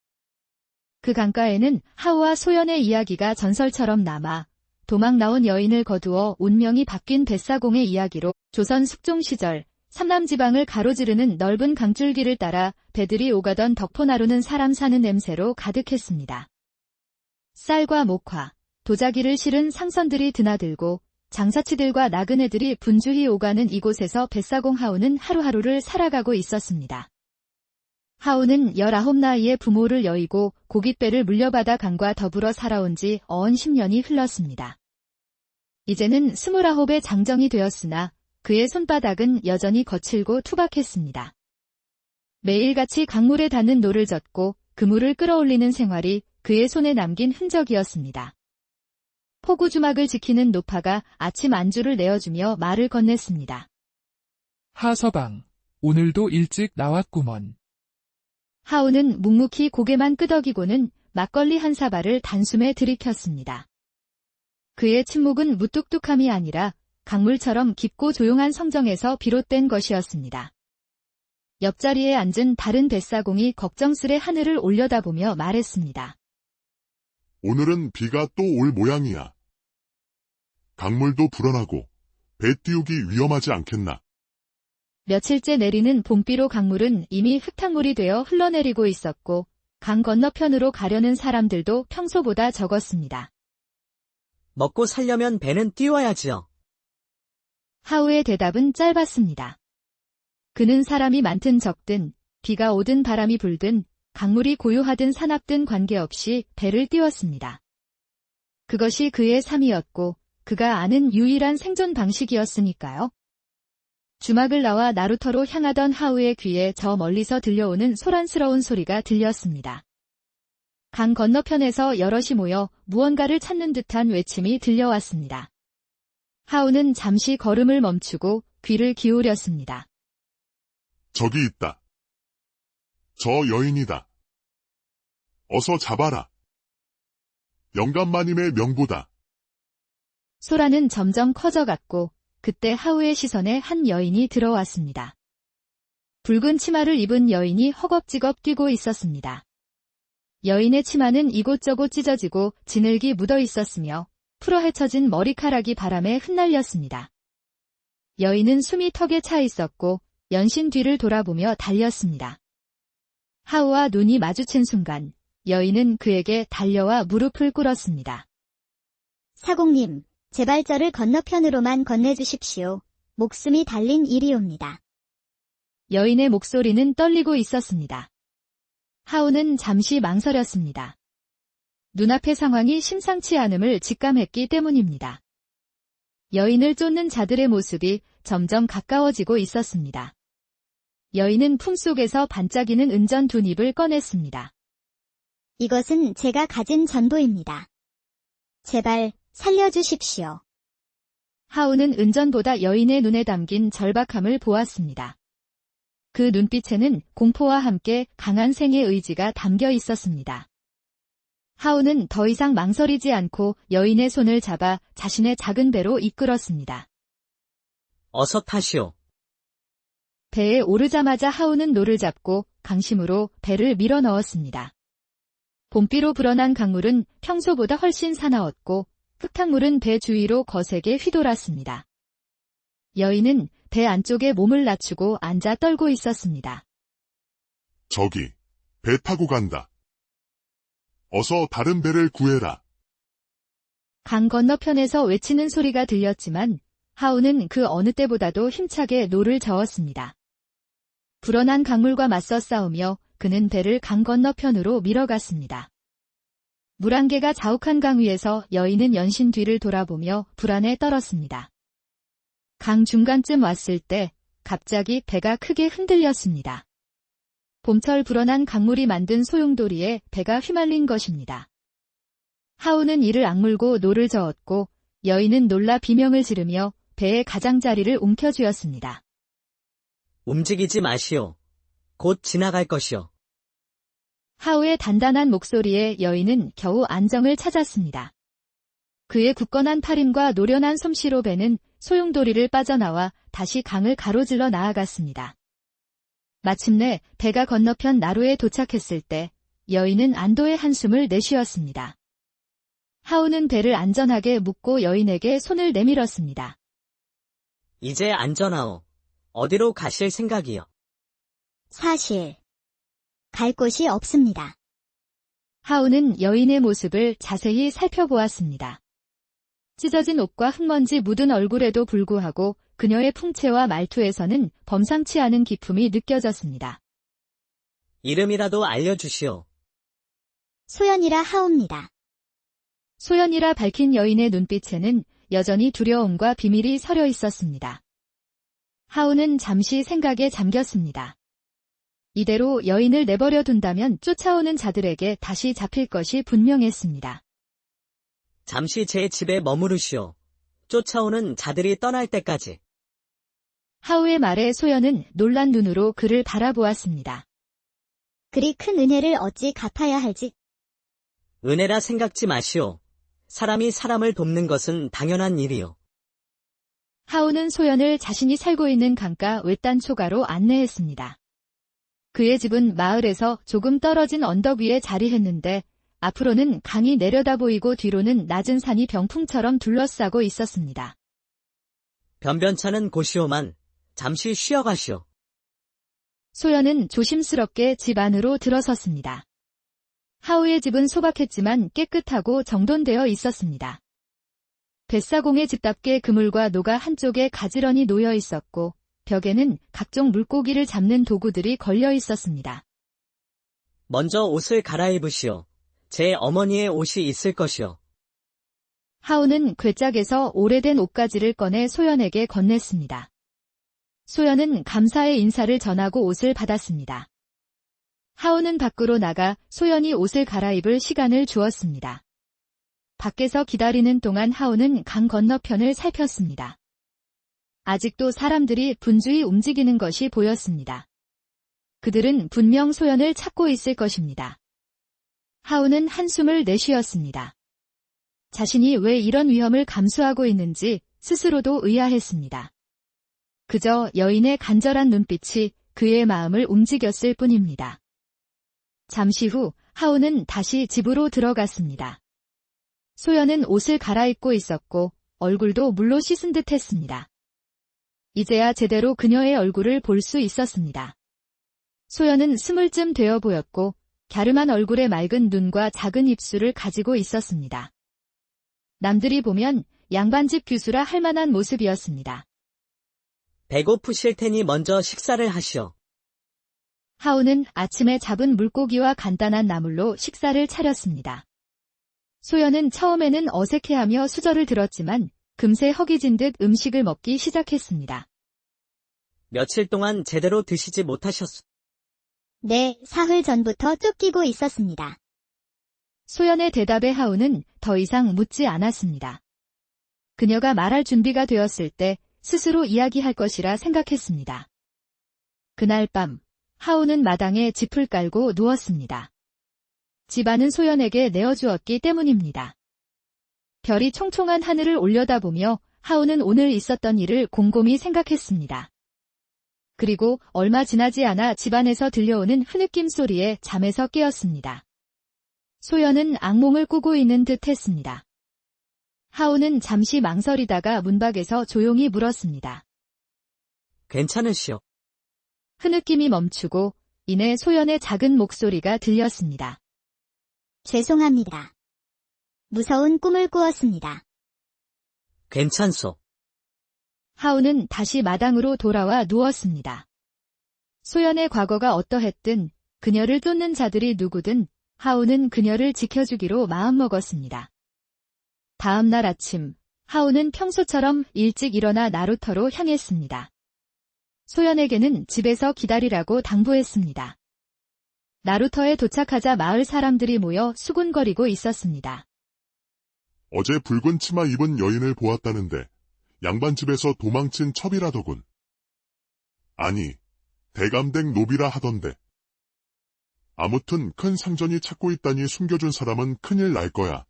그 강가에는 하우와 소연의 이야기가 전설처럼 남아 도망 나온 여인을 거두어 운명이 바뀐 뱃사공의 이야기로 조선 숙종 시절 삼남지방을 가로지르는 넓은 강줄기를 따라 배들이 오가던 덕포나루는 사람 사는 냄새로 가득했습니다. 쌀과 목화, 도자기를 실은 상선들이 드나들고 장사치들과 나그네들이 분주히 오가는 이곳에서 뱃사공 하우는 하루하루를 살아가고 있었습니다. 하우는 19 나이에 부모를 여의고 고깃배를 물려받아 강과 더불어 살아온 지 어언 10년이 흘렀습니다. 이제는 29의 장정이 되었으나 그의 손바닥은 여전히 거칠고 투박했습니다. 매일같이 강물에 닿는 노를 젓고 그물을 끌어올리는 생활이 그의 손에 남긴 흔적이었습니다. 포구 주막을 지키는 노파가 아침 안주를 내어주며 말을 건넸습니다. 하서방, 오늘도 일찍 나왔구먼. 하우는 묵묵히 고개만 끄덕이고는 막걸리 한 사발을 단숨에 들이켰습니다. 그의 침묵은 무뚝뚝함이 아니라 강물처럼 깊고 조용한 성정에서 비롯된 것이었습니다. 옆자리에 앉은 다른 뱃사공이 걱정스레 하늘을 올려다보며 말했습니다. 오늘은 비가 또 올 모양이야. 강물도 불어나고 배 띄우기 위험하지 않겠나. 며칠째 내리는 봄비로 강물은 이미 흙탕물이 되어 흘러내리고 있었고 강 건너편으로 가려는 사람들도 평소보다 적었습니다. 먹고 살려면 배는 띄워야지요. 하우의 대답은 짧았습니다. 그는 사람이 많든 적든 비가 오든 바람이 불든 강물이 고요하든 사납든 관계없이 배를 띄웠습니다. 그것이 그의 삶이었고 그가 아는 유일한 생존 방식이었으니까요. 주막을 나와 나루터로 향하던 하우의 귀에 저 멀리서 들려오는 소란스러운 소리가 들렸습니다. 강 건너편에서 여럿이 모여 무언가를 찾는 듯한 외침이 들려왔습니다. 하우는 잠시 걸음을 멈추고 귀를 기울였습니다. 저기 있다. 저 여인이다. 어서 잡아라. 영감마님의 명보다. 소란은 점점 커져갔고 그때 하우의 시선에 한 여인이 들어왔습니다. 붉은 치마를 입은 여인이 허겁지겁 뛰고 있었습니다. 여인의 치마는 이곳저곳 찢어지고 진흙이 묻어 있었으며 풀어헤쳐진 머리카락이 바람에 흩날렸습니다. 여인은 숨이 턱에 차 있었고 연신 뒤를 돌아보며 달렸습니다. 하우와 눈이 마주친 순간 여인은 그에게 달려와 무릎을 꿇었습니다. 사공님, 제발 저를 건너편으로만 건네주십시오. 목숨이 달린 일이옵니다. 여인의 목소리는 떨리고 있었습니다. 하우는 잠시 망설였습니다. 눈앞의 상황이 심상치 않음을 직감했기 때문입니다. 여인을 쫓는 자들의 모습이 점점 가까워지고 있었습니다. 여인은 품속에서 반짝이는 은전 2닙을 꺼냈습니다. 이것은 제가 가진 전부입니다. 제발 살려주십시오. 하우는 은전보다 여인의 눈에 담긴 절박함을 보았습니다. 그 눈빛에는 공포와 함께 강한 생의 의지가 담겨 있었습니다. 하우는 더 이상 망설이지 않고 여인의 손을 잡아 자신의 작은 배로 이끌었습니다. 어서 타시오. 배에 오르자마자 하우는 노를 잡고 강심으로 배를 밀어 넣었습니다. 봄비로 불어난 강물은 평소보다 훨씬 사나웠고 흙탕물은 배 주위로 거세게 휘돌았습니다. 여인은 배 안쪽에 몸을 낮추고 앉아 떨고 있었습니다. 저기, 배 타고 간다. 어서 다른 배를 구해라. 강 건너편에서 외치는 소리가 들렸지만 하우는 그 어느 때보다도 힘차게 노를 저었습니다. 불어난 강물과 맞서 싸우며 그는 배를 강 건너편으로 밀어갔습니다. 물안개가 자욱한 강 위에서 여인은 연신 뒤를 돌아보며 불안에 떨었습니다. 강 중간쯤 왔을 때 갑자기 배가 크게 흔들렸습니다. 봄철 불어난 강물이 만든 소용돌이에 배가 휘말린 것입니다. 하우는 이를 악물고 노를 저었고 여인은 놀라 비명을 지르며 배의 가장자리를 움켜쥐었습니다. 움직이지 마시오. 곧 지나갈 것이오. 하우의 단단한 목소리에 여인은 겨우 안정을 찾았습니다. 그의 굳건한 팔힘과 노련한 솜씨로 배는 소용돌이를 빠져나와 다시 강을 가로질러 나아갔습니다. 마침내 배가 건너편 나루에 도착했을 때 여인은 안도의 한숨을 내쉬었습니다. 하우는 배를 안전하게 묶고 여인에게 손을 내밀었습니다. 이제 안전하오. 어디로 가실 생각이요? 사실 갈 곳이 없습니다. 하우는 여인의 모습을 자세히 살펴보았습니다. 찢어진 옷과 흙먼지 묻은 얼굴에도 불구하고 그녀의 풍채와 말투에서는 범상치 않은 기품이 느껴졌습니다. 이름이라도 알려주시오. 소연이라 하옵니다. 소연이라 밝힌 여인의 눈빛에는 여전히 두려움과 비밀이 서려 있었습니다. 하우는 잠시 생각에 잠겼습니다. 이대로 여인을 내버려 둔다면 쫓아오는 자들에게 다시 잡힐 것이 분명했습니다. 잠시 제 집에 머무르시오. 쫓아오는 자들이 떠날 때까지. 하우의 말에 소연은 놀란 눈으로 그를 바라보았습니다. 그리 큰 은혜를 어찌 갚아야 할지. 은혜라 생각지 마시오. 사람이 사람을 돕는 것은 당연한 일이오. 하우는 소연을 자신이 살고 있는 강가 외딴 초가로 안내했습니다. 그의 집은 마을에서 조금 떨어진 언덕 위에 자리했는데 앞으로는 강이 내려다 보이고 뒤로는 낮은 산이 병풍처럼 둘러싸고 있었습니다. 변변찮은 곳이오만 잠시 쉬어가시오. 소연은 조심스럽게 집 안으로 들어섰습니다. 하우의 집은 소박했지만 깨끗하고 정돈되어 있었습니다. 뱃사공의 집답게 그물과 노가 한쪽에 가지런히 놓여 있었고 벽에는 각종 물고기를 잡는 도구들이 걸려 있었습니다. 먼저 옷을 갈아입으시오. 제 어머니의 옷이 있을 것이오. 하우는 괴짝에서 오래된 옷가지를 꺼내 소연에게 건넸습니다. 소연은 감사의 인사를 전하고 옷을 받았습니다. 하우는 밖으로 나가 소연이 옷을 갈아입을 시간을 주었습니다. 밖에서 기다리는 동안 하우는 강 건너편을 살폈습니다. 아직도 사람들이 분주히 움직이는 것이 보였습니다. 그들은 분명 소연을 찾고 있을 것입니다. 하우는 한숨을 내쉬었습니다. 자신이 왜 이런 위험을 감수하고 있는지 스스로도 의아했습니다. 그저 여인의 간절한 눈빛이 그의 마음을 움직였을 뿐입니다. 잠시 후 하우는 다시 집으로 들어갔습니다. 소연은 옷을 갈아입고 있었고 얼굴도 물로 씻은 듯 했습니다. 이제야 제대로 그녀의 얼굴을 볼 수 있었습니다. 소연은 스물쯤 되어 보였고 갸름한 얼굴에 맑은 눈과 작은 입술을 가지고 있었습니다. 남들이 보면 양반집 규수라 할 만한 모습이었습니다. 배고프실 테니 먼저 식사를 하시오. 하우는 아침에 잡은 물고기와 간단한 나물로 식사를 차렸습니다. 소연은 처음에는 어색해하며 수저를 들었지만 금세 허기진 듯 음식을 먹기 시작했습니다. 며칠 동안 제대로 드시지 못하셨소. 네, 사흘 전부터 쫓기고 있었습니다. 소연의 대답에 하우는 더 이상 묻지 않았습니다. 그녀가 말할 준비가 되었을 때 스스로 이야기할 것이라 생각했습니다. 그날 밤, 하우는 마당에 짚을 깔고 누웠습니다. 집안은 소연에게 내어주었기 때문입니다. 별이 총총한 하늘을 올려다보며 하우는 오늘 있었던 일을 곰곰이 생각했습니다. 그리고 얼마 지나지 않아 집안에서 들려오는 흐느낌 소리에 잠에서 깨었습니다. 소연은 악몽을 꾸고 있는 듯 했습니다. 하우는 잠시 망설이다가 문밖에서 조용히 물었습니다. 괜찮으시오. 흐느낌이 멈추고 이내 소연의 작은 목소리가 들렸습니다. 죄송합니다. 무서운 꿈을 꾸었습니다. 괜찮소. 하우는 다시 마당으로 돌아와 누웠습니다. 소연의 과거가 어떠했든 그녀를 쫓는 자들이 누구든 하우는 그녀를 지켜주기로 마음먹었습니다. 다음 날 아침, 하우는 평소처럼 일찍 일어나 나루터로 향했습니다. 소연에게는 집에서 기다리라고 당부했습니다. 나루터에 도착하자 마을 사람들이 모여 수군거리고 있었습니다. 어제 붉은 치마 입은 여인을 보았다는데 양반집에서 도망친 첩이라더군. 아니, 대감댁 노비라 하던데. 아무튼 큰 상전이 찾고 있다니 숨겨준 사람은 큰일 날 거야.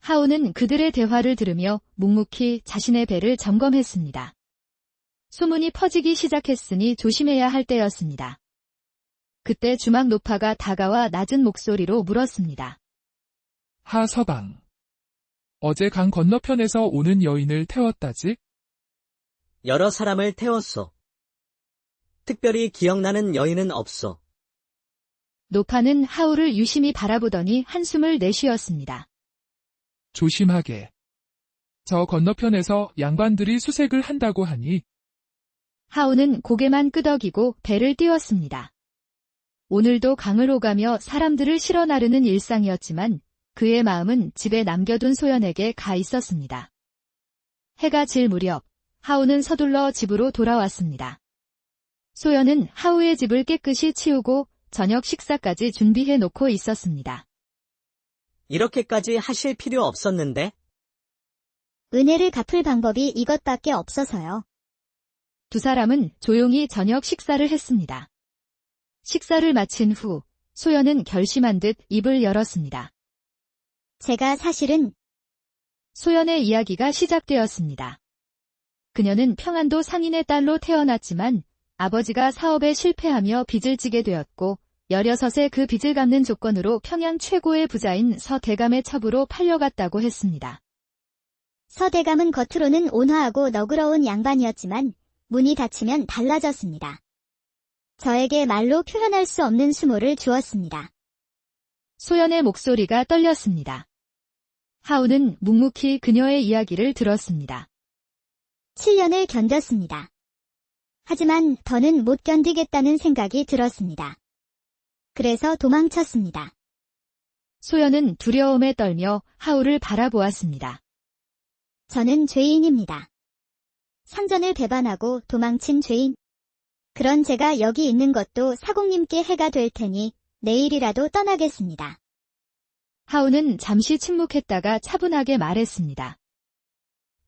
하우는 그들의 대화를 들으며 묵묵히 자신의 배를 점검했습니다. 소문이 퍼지기 시작했으니 조심해야 할 때였습니다. 그때 주막 노파가 다가와 낮은 목소리로 물었습니다. 하서방. 어제 강 건너편에서 오는 여인을 태웠다지? 여러 사람을 태웠소. 특별히 기억나는 여인은 없소. 노파는 하우를 유심히 바라보더니 한숨을 내쉬었습니다. 조심하게. 저 건너편에서 양반들이 수색을 한다고 하니 하우는 고개만 끄덕이고 배를 띄웠습니다. 오늘도 강을 오가며 사람들을 실어 나르는 일상이었지만 그의 마음은 집에 남겨둔 소연에게 가 있었습니다. 해가 질 무렵 하우는 서둘러 집으로 돌아왔습니다. 소연은 하우의 집을 깨끗이 치우고 저녁 식사까지 준비해 놓고 있었습니다. 이렇게까지 하실 필요 없었는데? 은혜를 갚을 방법이 이것밖에 없어서요. 두 사람은 조용히 저녁 식사를 했습니다. 식사를 마친 후 소연은 결심한 듯 입을 열었습니다. 제가 사실은 소연의 이야기가 시작되었습니다. 그녀는 평안도 상인의 딸로 태어났지만 아버지가 사업에 실패하며 빚을 지게 되었고 16에 그 빚을 갚는 조건으로 평양 최고의 부자인 서대감의 첩으로 팔려갔다고 했습니다. 서대감은 겉으로는 온화하고 너그러운 양반이었지만 문이 닫히면 달라졌습니다. 저에게 말로 표현할 수 없는 수모를 주었습니다. 소연의 목소리가 떨렸습니다. 하우는 묵묵히 그녀의 이야기를 들었습니다. 7년을 견뎠습니다. 하지만 더는 못 견디겠다는 생각이 들었습니다. 그래서 도망쳤습니다. 소연은 두려움에 떨며 하우를 바라보았습니다. 저는 죄인입니다. 상전을 배반하고 도망친 죄인. 그런 제가 여기 있는 것도 사공님께 해가 될 테니 내일이라도 떠나겠습니다. 하우는 잠시 침묵했다가 차분하게 말했습니다.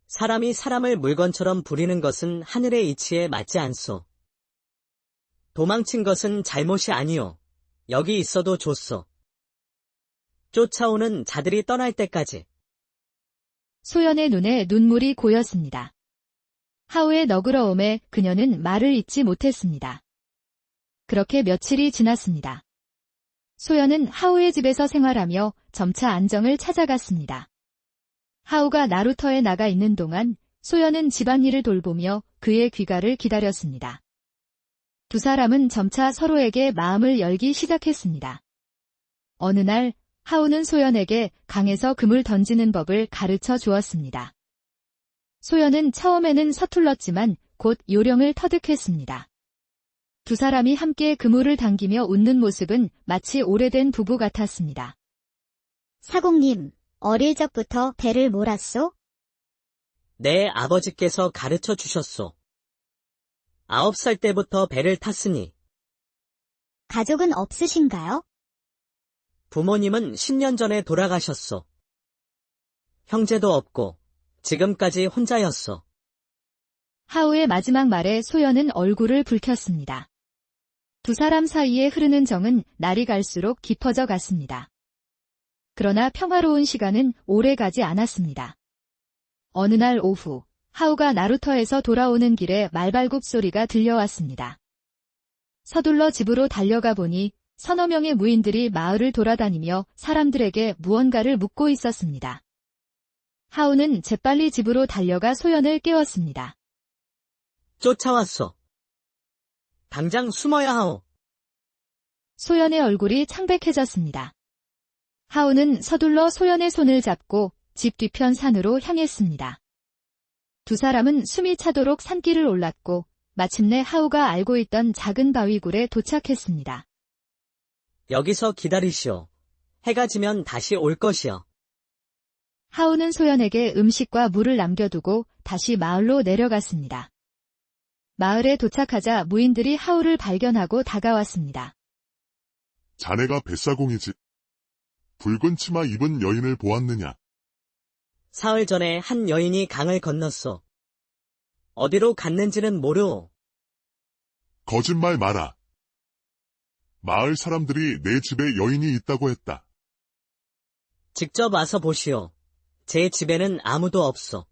사람이 사람을 물건처럼 부리는 것은 하늘의 이치에 맞지 않소. 도망친 것은 잘못이 아니오. 여기 있어도 좋소. 쫓아오는 자들이 떠날 때까지. 소연의 눈에 눈물이 고였습니다. 하우의 너그러움에 그녀는 말을 잇지 못했습니다. 그렇게 며칠이 지났습니다. 소연은 하우의 집에서 생활하며 점차 안정을 찾아갔습니다. 하우가 나루터에 나가 있는 동안 소연은 집안일을 돌보며 그의 귀가를 기다렸습니다. 두 사람은 점차 서로에게 마음을 열기 시작했습니다. 어느 날 하우는 소연에게 강에서 금을 던지는 법을 가르쳐 주었습니다. 소연은 처음에는 서툴렀지만 곧 요령을 터득했습니다. 두 사람이 함께 그물을 당기며 웃는 모습은 마치 오래된 부부 같았습니다. 사공님, 어릴 적부터 배를 몰았소? 내 아버지께서 가르쳐 주셨소. 9살 때부터 배를 탔으니. 가족은 없으신가요? 부모님은 10년 전에 돌아가셨소. 형제도 없고 지금까지 혼자였소. 하우의 마지막 말에 소연은 얼굴을 붉혔습니다. 두 사람 사이에 흐르는 정은 날이 갈수록 깊어져 갔습니다. 그러나 평화로운 시간은 오래 가지 않았습니다. 어느 날 오후, 하우가 나루터에서 돌아오는 길에 말발굽 소리가 들려왔습니다. 서둘러 집으로 달려가 보니 서너 명의 무인들이 마을을 돌아다니며 사람들에게 무언가를 묻고 있었습니다. 하우는 재빨리 집으로 달려가 소연을 깨웠습니다. 쫓아왔소. 당장 숨어야 하오. 소연의 얼굴이 창백해졌습니다. 하우는 서둘러 소연의 손을 잡고 집 뒤편 산으로 향했습니다. 두 사람은 숨이 차도록 산길을 올랐고 마침내 하우가 알고 있던 작은 바위굴에 도착했습니다. 여기서 기다리시오. 해가 지면 다시 올 것이요. 하우는 소연에게 음식과 물을 남겨두고 다시 마을로 내려갔습니다. 마을에 도착하자 무인들이 하우를 발견하고 다가왔습니다. 자네가 뱃사공이지. 붉은 치마 입은 여인을 보았느냐? 사흘 전에 한 여인이 강을 건넜소. 어디로 갔는지는 모르오. 거짓말 마라. 마을 사람들이 내 집에 여인이 있다고 했다. 직접 와서 보시오. 제 집에는 아무도 없소.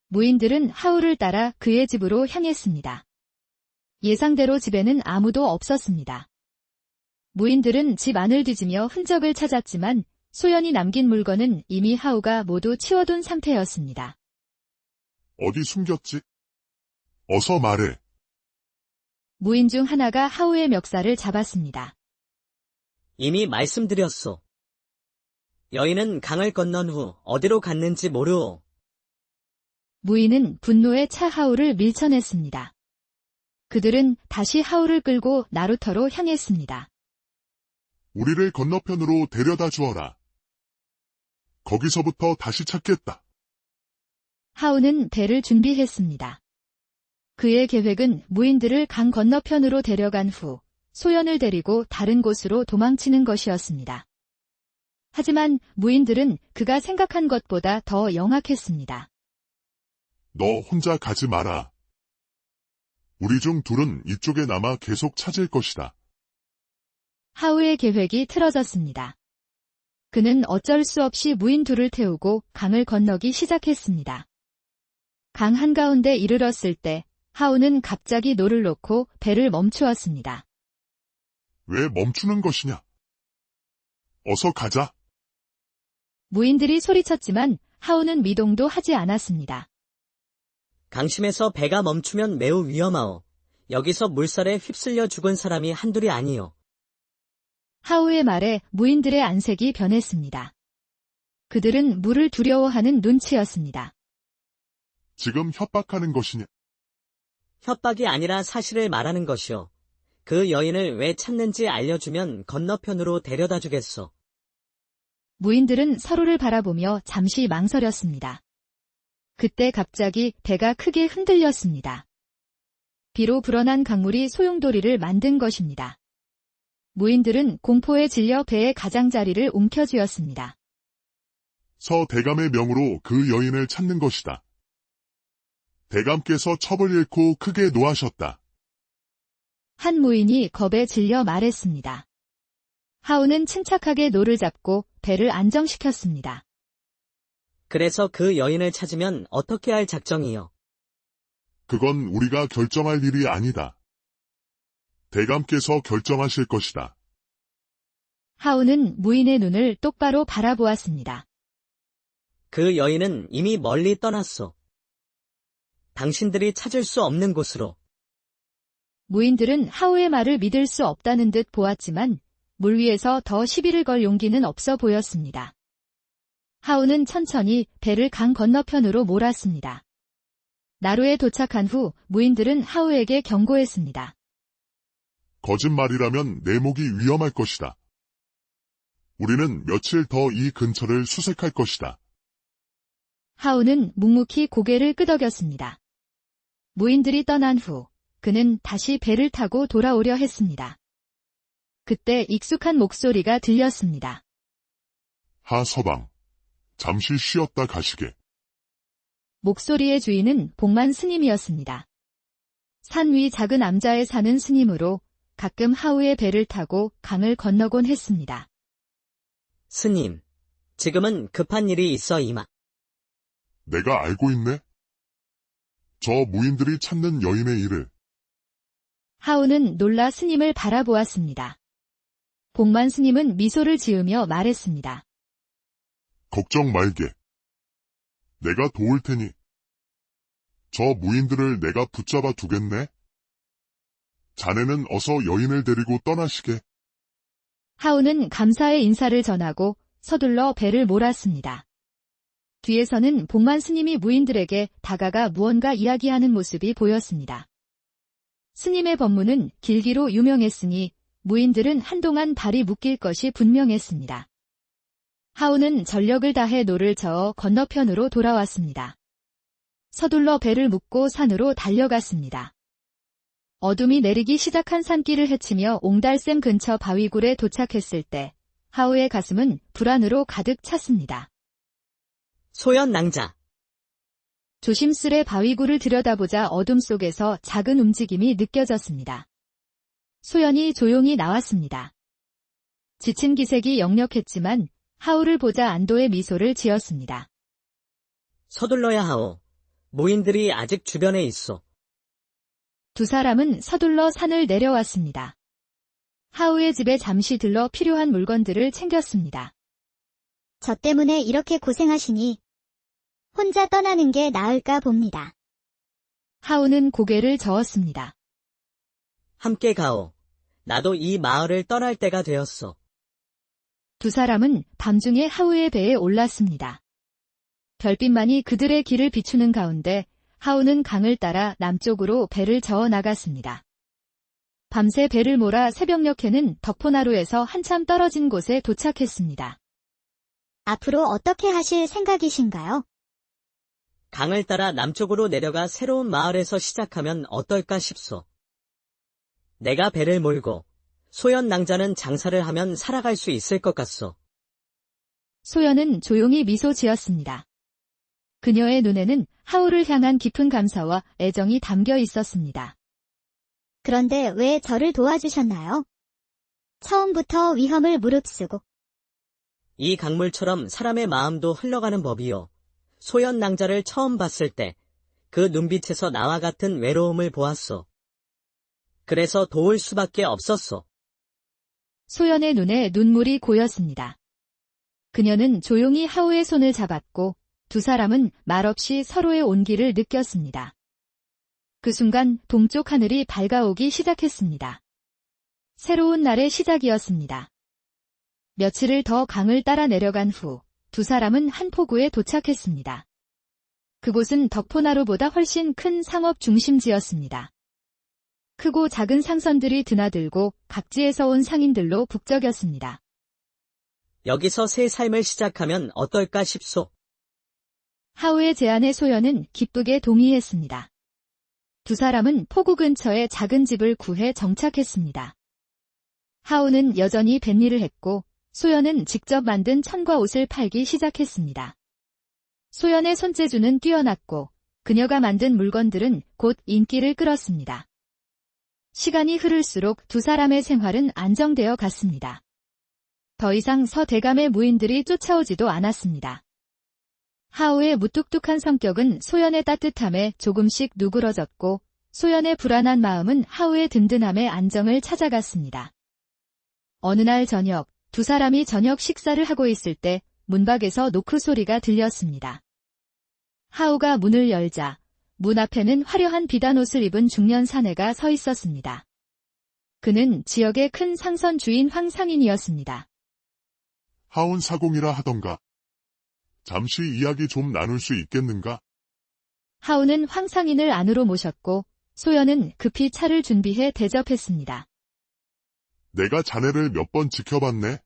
무인들은 하우를 따라 그의 집으로 향했습니다. 예상대로 집에는 아무도 없었습니다. 무인들은 집 안을 뒤지며 흔적을 찾았지만 소연이 남긴 물건은 이미 하우가 모두 치워둔 상태였습니다. 어디 숨겼지? 어서 말해. 무인 중 하나가 하우의 멱살을 잡았습니다. 이미 말씀드렸소. 여인은 강을 건넌 후 어디로 갔는지 모르오. 무인은 분노에 차 하우를 밀쳐냈습니다. 그들은 다시 하울을 끌고 나루터로 향했습니다. 우리를 건너편으로 데려다 주어라. 거기서부터 다시 찾겠다. 하울은 배를 준비했습니다. 그의 계획은 무인들을 강 건너편으로 데려간 후 소연을 데리고 다른 곳으로 도망치는 것이었습니다. 하지만 무인들은 그가 생각한 것보다 더 영악했습니다. 너 혼자 가지 마라. 우리 중 둘은 이쪽에 남아 계속 찾을 것이다. 하울의 계획이 틀어졌습니다. 그는 어쩔 수 없이 무인 둘을 태우고 강을 건너기 시작했습니다. 강 한가운데 이르렀을 때 하울은 갑자기 노를 놓고 배를 멈추었습니다. 왜 멈추는 것이냐? 어서 가자. 무인들이 소리쳤지만 하울은 미동도 하지 않았습니다. 강심에서 배가 멈추면 매우 위험하오. 여기서 물살에 휩쓸려 죽은 사람이 한둘이 아니오. 하울의 말에 무인들의 안색이 변했습니다. 그들은 물을 두려워하는 눈치였습니다. 지금 협박하는 것이냐? 협박이 아니라 사실을 말하는 것이오. 그 여인을 왜 찾는지 알려주면 건너편으로 데려다 주겠소. 무인들은 서로를 바라보며 잠시 망설였습니다. 그때 갑자기 배가 크게 흔들렸습니다. 비로 불어난 강물이 소용돌이를 만든 것입니다. 무인들은 공포에 질려 배의 가장자리를 움켜쥐었습니다. 서대감의 명으로 그 여인을 찾는 것이다. 대감께서 첩을 잃고 크게 노하셨다. 한 무인이 겁에 질려 말했습니다. 하울은 침착하게 노를 잡고 배를 안정시켰습니다. 그래서 그 여인을 찾으면 어떻게 할 작정이요? 그건 우리가 결정할 일이 아니다. 대감께서 결정하실 것이다. 하울은 무인의 눈을 똑바로 바라보았습니다. 그 여인은 이미 멀리 떠났소. 당신들이 찾을 수 없는 곳으로. 무인들은 하울의 말을 믿을 수 없다는 듯 보았지만 물 위에서 더 시비를 걸 용기는 없어 보였습니다. 하울은 천천히 배를 강 건너편으로 몰았습니다. 나루에 도착한 후 무인들은 하울에게 경고했습니다. 거짓말이라면 내 목이 위험할 것이다. 우리는 며칠 더 이 근처를 수색할 것이다. 하울은 묵묵히 고개를 끄덕였습니다. 무인들이 떠난 후 그는 다시 배를 타고 돌아오려 했습니다. 그때 익숙한 목소리가 들렸습니다. 하서방, 잠시 쉬었다 가시게. 목소리의 주인은 복만 스님이었습니다. 산 위 작은 암자에 사는 스님으로 가끔 하우의 배를 타고 강을 건너곤 했습니다. 스님, 지금은 급한 일이 있어 이마. 내가 알고 있네? 저 무인들이 찾는 여인의 일을. 하우는 놀라 스님을 바라보았습니다. 복만 스님은 미소를 지으며 말했습니다. 걱정 말게. 내가 도울 테니. 저 무인들을 내가 붙잡아 두겠네? 자네는 어서 여인을 데리고 떠나시게. 하우는 감사의 인사를 전하고 서둘러 배를 몰았습니다. 뒤에서는 복만 스님이 무인들에게 다가가 무언가 이야기하는 모습이 보였습니다. 스님의 법문은 길기로 유명했으니 무인들은 한동안 발이 묶일 것이 분명했습니다. 하우는 전력을 다해 노를 저어 건너편으로 돌아왔습니다. 서둘러 배를 묶고 산으로 달려갔습니다. 어둠이 내리기 시작한 산길을 헤치며 옹달샘 근처 바위굴에 도착했을 때 하우의 가슴은 불안으로 가득 찼습니다. 소연 낭자. 조심스레 바위굴을 들여다보자 어둠 속에서 작은 움직임이 느껴졌습니다. 소연이 조용히 나왔습니다. 지친 기색이 역력했지만 하우를 보자 안도의 미소를 지었습니다. 서둘러야 하오. 무인들이 아직 주변에 있어. 두 사람은 서둘러 산을 내려왔습니다. 하우의 집에 잠시 들러 필요한 물건들을 챙겼습니다. 저 때문에 이렇게 고생하시니 혼자 떠나는 게 나을까 봅니다. 하우는 고개를 저었습니다. 함께 가오. 나도 이 마을을 떠날 때가 되었어. 두 사람은 밤중에 하우의 배에 올랐습니다. 별빛만이 그들의 길을 비추는 가운데 하우는 강을 따라 남쪽으로 배를 저어 나갔습니다. 밤새 배를 몰아 새벽녘에는 덕포나루에서 한참 떨어진 곳에 도착했습니다. 앞으로 어떻게 하실 생각이신가요? 강을 따라 남쪽으로 내려가 새로운 마을에서 시작하면 어떨까 싶소. 내가 배를 몰고 소연 낭자는 장사를 하면 살아갈 수 있을 것 같소. 소연은 조용히 미소 지었습니다. 그녀의 눈에는 하우를 향한 깊은 감사와 애정이 담겨 있었습니다. 그런데 왜 저를 도와주셨나요? 처음부터 위험을 무릅쓰고 이 강물처럼 사람의 마음도 흘러가는 법이요. 소연 낭자를 처음 봤을 때 그 눈빛에서 나와 같은 외로움을 보았소. 그래서 도울 수밖에 없었소. 소연의 눈에 눈물이 고였습니다. 그녀는 조용히 하우의 손을 잡았고 두 사람은 말없이 서로의 온기를 느꼈습니다. 그 순간 동쪽 하늘이 밝아오기 시작했습니다. 새로운 날의 시작이었습니다. 며칠을 더 강을 따라 내려간 후 두 사람은 한 포구에 도착했습니다. 그곳은 덕포나루보다 훨씬 큰 상업 중심지였습니다. 크고 작은 상선들이 드나들고 각지에서 온 상인들로 북적였습니다. 여기서 새 삶을 시작하면 어떨까 싶소. 하우의 제안에 소연은 기쁘게 동의했습니다. 두 사람은 포구 근처에 작은 집을 구해 정착했습니다. 하우는 여전히 뱃일을 했고 소연은 직접 만든 천과 옷을 팔기 시작했습니다. 소연의 손재주는 뛰어났고 그녀가 만든 물건들은 곧 인기를 끌었습니다. 시간이 흐를수록 두 사람의 생활은 안정되어 갔습니다. 더 이상 서대감의 무인들이 쫓아오지도 않았습니다. 하우의 무뚝뚝한 성격은 소연의 따뜻함에 조금씩 누그러졌고 소연의 불안한 마음은 하우의 든든함에 안정을 찾아갔습니다. 어느 날 저녁, 두 사람이 저녁 식사를 하고 있을 때 문 밖에서 노크 소리가 들렸습니다. 하우가 문을 열자 문 앞에는 화려한 비단 옷을 입은 중년 사내가 서 있었습니다. 그는 지역의 큰 상선 주인 황상인이었습니다. 하운 사공이라 하던가. 잠시 이야기 좀 나눌 수 있겠는가? 하우는 황상인을 안으로 모셨고 소연은 급히 차를 준비해 대접했습니다. 내가 자네를 몇 번 지켜봤네.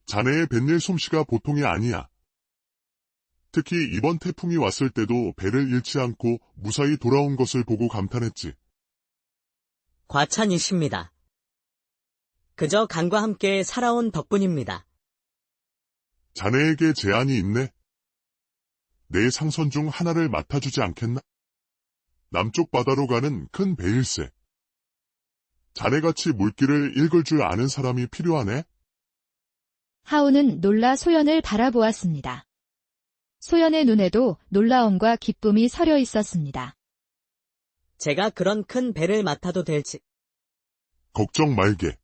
자네의 뱃일 솜씨가 보통이 아니야. 특히 이번 태풍이 왔을 때도 배를 잃지 않고 무사히 돌아온 것을 보고 감탄했지. 과찬이십니다. 그저 강과 함께 살아온 덕분입니다. 자네에게 제안이 있네. 내 상선 중 하나를 맡아주지 않겠나? 남쪽 바다로 가는 큰 배일세. 자네같이 물길을 읽을 줄 아는 사람이 필요하네. 하우는 놀라 소연을 바라보았습니다. 소연의 눈에도 놀라움과 기쁨이 서려 있었습니다. 제가 그런 큰 배를 맡아도 될지. 걱정 말게.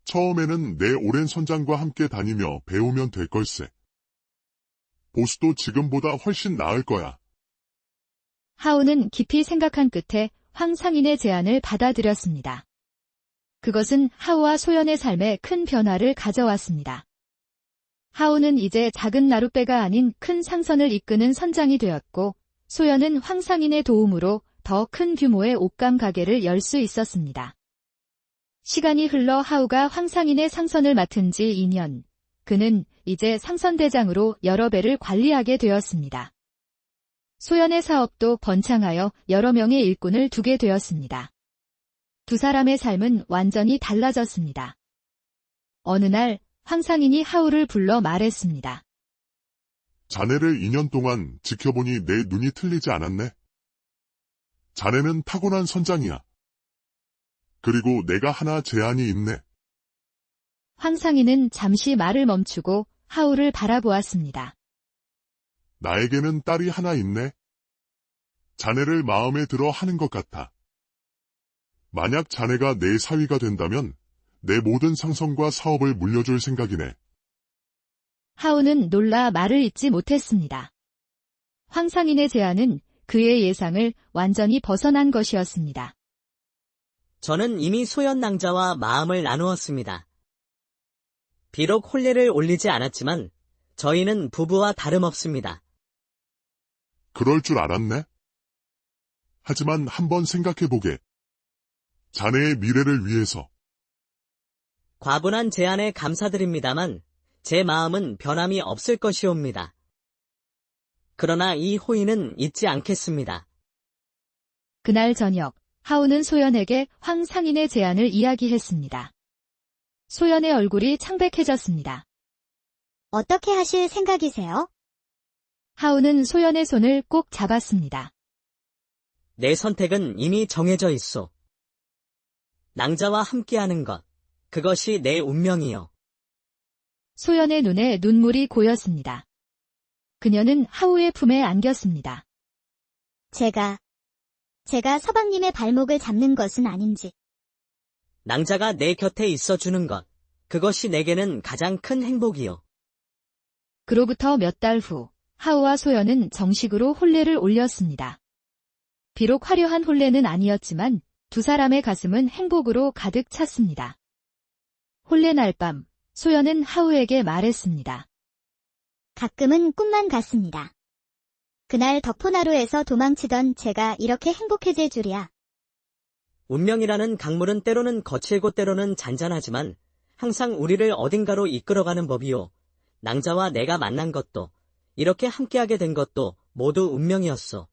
처음에는 내 오랜 선장과 함께 다니며 배우면 될 걸세. 보수도 지금보다 훨씬 나을 거야. 하우는 깊이 생각한 끝에 황상인의 제안을 받아들였습니다. 그것은 하우와 소연의 삶에 큰 변화를 가져왔습니다. 하우는 이제 작은 나룻배가 아닌 큰 상선을 이끄는 선장이 되었고, 소연은 황상인의 도움으로 더 큰 규모의 옷감 가게를 열 수 있었습니다. 시간이 흘러 하우가 황상인의 상선을 맡은 지 2년, 그는 이제 상선대장으로 여러 배를 관리하게 되었습니다. 소연의 사업도 번창하여 여러 명의 일꾼을 두게 되었습니다. 두 사람의 삶은 완전히 달라졌습니다. 어느 날 황상인이 하우를 불러 말했습니다. 자네를 2년 동안 지켜보니 내 눈이 틀리지 않았네. 자네는 타고난 선장이야. 그리고 내가 하나 제안이 있네. 황상인은 잠시 말을 멈추고 하우를 바라보았습니다. 나에게는 딸이 하나 있네. 자네를 마음에 들어 하는 것 같아. 만약 자네가 내 사위가 된다면 내 모든 상선과 사업을 물려줄 생각이네. 하우는 놀라 말을 잇지 못했습니다. 황상인의 제안은 그의 예상을 완전히 벗어난 것이었습니다. 저는 이미 소연 낭자와 마음을 나누었습니다. 비록 혼례를 올리지 않았지만 저희는 부부와 다름없습니다. 그럴 줄 알았네. 하지만 한번 생각해보게. 자네의 미래를 위해서. 과분한 제안에 감사드립니다만 제 마음은 변함이 없을 것이옵니다. 그러나 이 호의는 잊지 않겠습니다. 그날 저녁, 하우는 소연에게 황 상인의 제안을 이야기했습니다. 소연의 얼굴이 창백해졌습니다. 어떻게 하실 생각이세요? 하우는 소연의 손을 꼭 잡았습니다. 내 선택은 이미 정해져 있소. 낭자와 함께하는 것, 그것이 내 운명이요. 소연의 눈에 눈물이 고였습니다. 그녀는 하우의 품에 안겼습니다. 제가 서방님의 발목을 잡는 것은 아닌지. 낭자가 내 곁에 있어주는 것, 그것이 내게는 가장 큰 행복이요. 그로부터 몇 달 후, 하우와 소연은 정식으로 혼례를 올렸습니다. 비록 화려한 혼례는 아니었지만 두 사람의 가슴은 행복으로 가득 찼습니다. 혼례 날 밤, 소연은 하우에게 말했습니다. 가끔은 꿈만 같습니다. 그날 덕포나루에서 도망치던 제가 이렇게 행복해질 줄이야. 운명이라는 강물은 때로는 거칠고 때로는 잔잔하지만 항상 우리를 어딘가로 이끌어가는 법이요. 낭자와 내가 만난 것도, 이렇게 함께하게 된 것도 모두 운명이었어.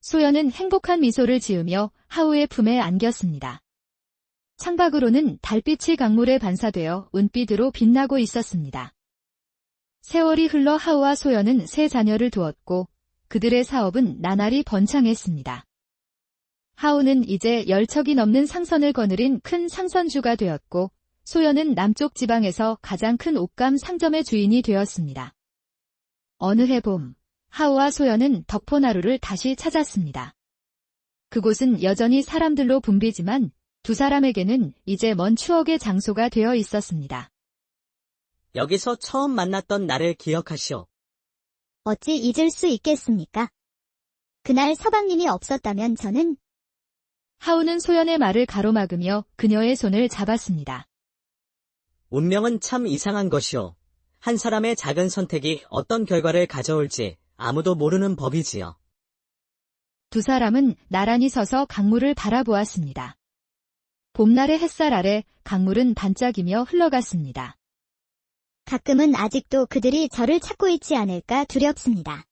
소연은 행복한 미소를 지으며 하우의 품에 안겼습니다. 창밖으로는 달빛이 강물에 반사되어 은빛으로 빛나고 있었습니다. 세월이 흘러 하우와 소연은 세 자녀를 두었고 그들의 사업은 나날이 번창했습니다. 하우는 이제 10척이 넘는 상선을 거느린 큰 상선주가 되었고 소연은 남쪽 지방에서 가장 큰 옷감 상점의 주인이 되었습니다. 어느 해 봄, 하우와 소연은 덕포나루를 다시 찾았습니다. 그곳은 여전히 사람들로 붐비지만 두 사람에게는 이제 먼 추억의 장소가 되어 있었습니다. 여기서 처음 만났던 나를 기억하시오. 어찌 잊을 수 있겠습니까? 그날 서방님이 없었다면 저는 하우는 소연의 말을 가로막으며 그녀의 손을 잡았습니다. 운명은 참 이상한 것이오. 한 사람의 작은 선택이 어떤 결과를 가져올지 아무도 모르는 법이지요. 두 사람은 나란히 서서 강물을 바라보았습니다. 봄날의 햇살 아래 강물은 반짝이며 흘러갔습니다. 가끔은 아직도 그들이 저를 찾고 있지 않을까 두렵습니다.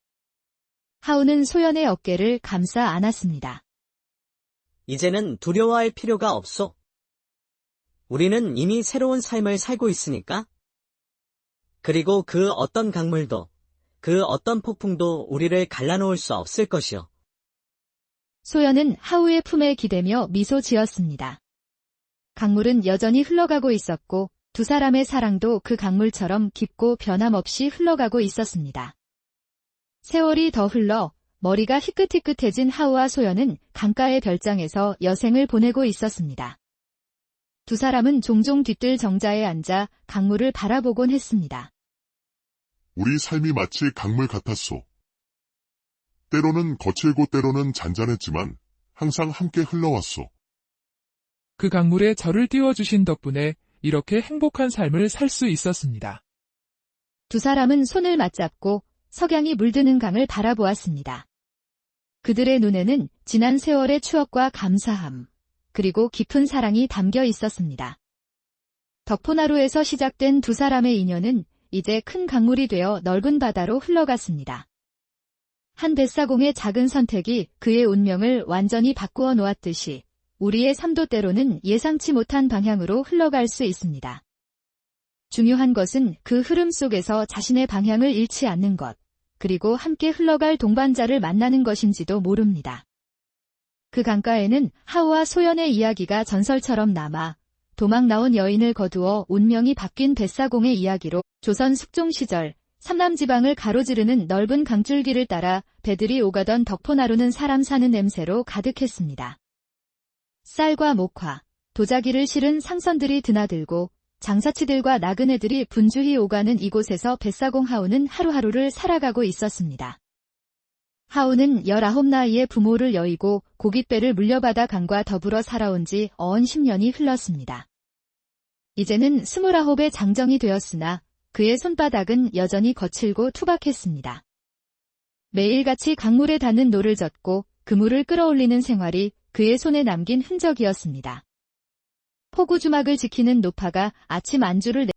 하우는 소연의 어깨를 감싸 안았습니다. 이제는 두려워할 필요가 없소. 우리는 이미 새로운 삶을 살고 있으니까. 그리고 그 어떤 강물도, 그 어떤 폭풍도 우리를 갈라놓을 수 없을 것이오. 소연은 하우의 품에 기대며 미소 지었습니다. 강물은 여전히 흘러가고 있었고 두 사람의 사랑도 그 강물처럼 깊고 변함없이 흘러가고 있었습니다. 세월이 더 흘러 머리가 희끗희끗해진 하우와 소연은 강가의 별장에서 여생을 보내고 있었습니다. 두 사람은 종종 뒤뜰 정자에 앉아 강물을 바라보곤 했습니다. 우리 삶이 마치 강물 같았소. 때로는 거칠고 때로는 잔잔했지만 항상 함께 흘러왔소. 그 강물에 저를 띄워주신 덕분에 이렇게 행복한 삶을 살 수 있었습니다. 두 사람은 손을 맞잡고 석양이 물드는 강을 바라보았습니다. 그들의 눈에는 지난 세월의 추억과 감사함, 그리고 깊은 사랑이 담겨 있었습니다. 덕포나루에서 시작된 두 사람의 인연은 이제 큰 강물이 되어 넓은 바다로 흘러갔습니다. 한 뱃사공의 작은 선택이 그의 운명을 완전히 바꾸어 놓았듯이 우리의 삶도 때로는 예상치 못한 방향으로 흘러갈 수 있습니다. 중요한 것은 그 흐름 속에서 자신의 방향을 잃지 않는 것, 그리고 함께 흘러갈 동반자를 만나는 것인지도 모릅니다. 그 강가에는 하우와 소연의 이야기가 전설처럼 남아 도망 나온 여인을 거두어 운명이 바뀐 뱃사공의 이야기로 조선 숙종 시절 삼남지방을 가로지르는 넓은 강줄기를 따라 배들이 오가던 덕포나루는 사람 사는 냄새로 가득했습니다. 쌀과 목화, 도자기를 실은 상선들이 드나들고 장사치들과 나그네들이 분주히 오가는 이곳에서 뱃사공 하우는 하루하루를 살아가고 있었습니다. 하우는 19 나이에 부모를 여의고 고깃배를 물려받아 강과 더불어 살아온 지 어언 10년이 흘렀습니다. 이제는 29의 장정이 되었으나 그의 손바닥은 여전히 거칠고 투박했습니다. 매일같이 강물에 닿는 노를 젓고 그물을 끌어올리는 생활이 그의 손에 남긴 흔적이었습니다. 포구 주막을 지키는 노파가 아침 안주를